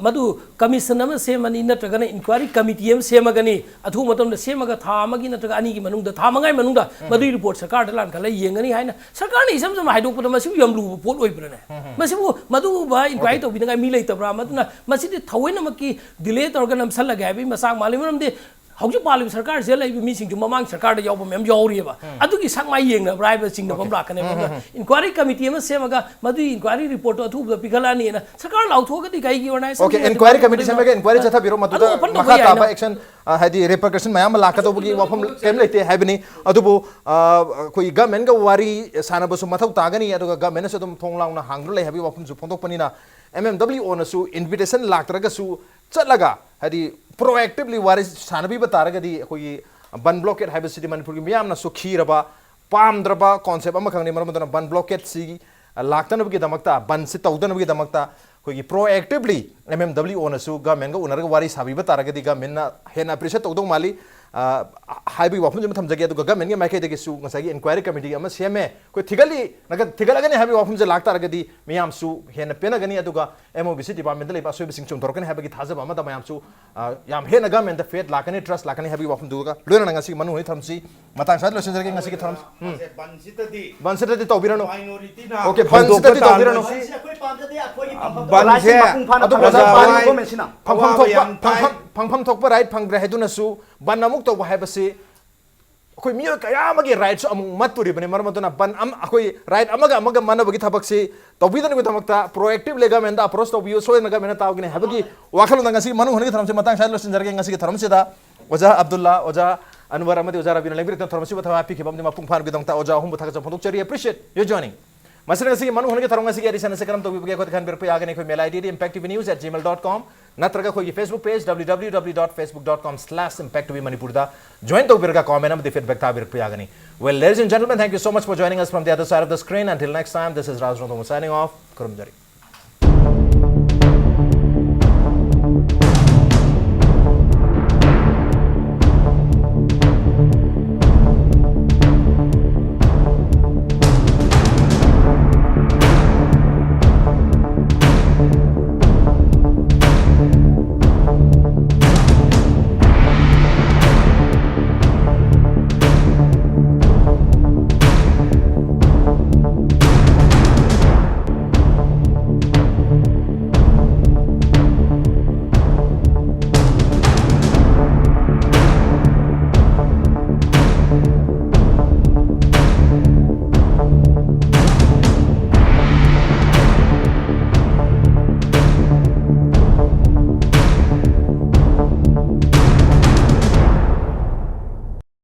मधु commission अमा सेमनी नत्रगना inquiry committee अमा सेमगनी अथु मतम सेमगा था अमगी नत्रगा अनी की मनुंग था मंगाई मनुंग मधु रिपोर्ट सरकार द लान खला येंगनी हाइना सरकार ने इसम सम हाइदोक पद मसि यम लु पोट ओइब्रने मसिबु मधु बा इंक्वायरी तो बिनगा मी लेतब्रा मधुना मसिदि थवैनमकी डिले तौरगा नमसलगा हाबि मसाक मालिमरमदि हौजि पालिब सरकार से लैब मीसिंग ममांग सरकार द यावब मेम यावरिबा अदुगी sakmai yengna bribe sing bam rakane inquiry committee ama semaga madu inquiry report athu pigalani na sarkar lauthoga di kai gi organize okay inquiry committee semaga inquiry chatha biro madu makha taba action hadi repercussion mayam lakado bugi wafam kem leite habini adubu koi government ga wari sanabasu mathau tagani aduga government se dum thonglauna hangru lei habi wafam su phondok panina mmwo na su invitation laktraga su chatlaga hadi proactively wari sanabi bataragadi koi ban blockade hybrid city manipur gi miyam na sukhiraba pamdraba concept ama khangni maramdana ban blockade si laktanab gi damakta ban si tawdanab gi damakta koi proactively mmwo na su government ga unarga wari sabi bataragadi government na hena appreciate tawdong mali Hibi वाफम जम थमजगे तो government के माइके देगे सु ngसागी inquiry committee अमा सेमे को थिगली नग थिगलगने हाइबी वाफम जे लागता रगदी मियाम सु हेन पेनगनी अदुगा एमओबीसी डिपार्टमेंट लेबा सोबि सिंग चुम तोरकने हाइबी थाजब अमा द मयाम सु याम हेन government the fate लाकने trust लाकने Hibi वाफम दुगा लोना ngasi मनु होई थमसी मतांग साद लोसन जगे ngasi के थम बंसितदी तौबिरनो माइनॉरिटी ना ओके बंसितदी तौबिरनो अखोई पामजदे अखोई बनसे फंगफम थोकप राइट फंग्रे हेदुनसु बन अमुक तो हाइबसे अखोई मियो कयामगे राइट्स अमुक मतपुरी बने मरमतुना बन अखोई राइट अमगा अमगा मनबगी थबकसे तौबिदन धमकता प्रोएक्टिव लेगमेंट अप्रोच तौबियो सोयनगा मेना तावगने हाबगी वाखल ngasi मनु होनगे थरमसे मतंग साद लोसन जगे ngasi के थरमसेदा ओजा अब्दुल्ला ओजा अनवर अमदे ओजा रबिन लेबिर थरमसे बथवा पी खेबम दिमा पुंगफान गिदंगता ओजा हुम बथाक जफोंदोक चरी अप्रिशिएट योर जॉइनिंग मसरन से मनु होने के थरंगा से एडिशन से करम तो भी को खान पे आगे कोई मेल आईडी impacttvnews@gmail.com नत्रगा कोई फेसबुक पेज www.facebook.com/impacttvmanipur दा ज्वाइन तो बिरगा कमेंट हम दे फीडबैक ता बिर पे आगे well ladies and gentlemen thank you so much for joining us from the other side of the screen until next time this is Raj रोंदो signing off करमजरी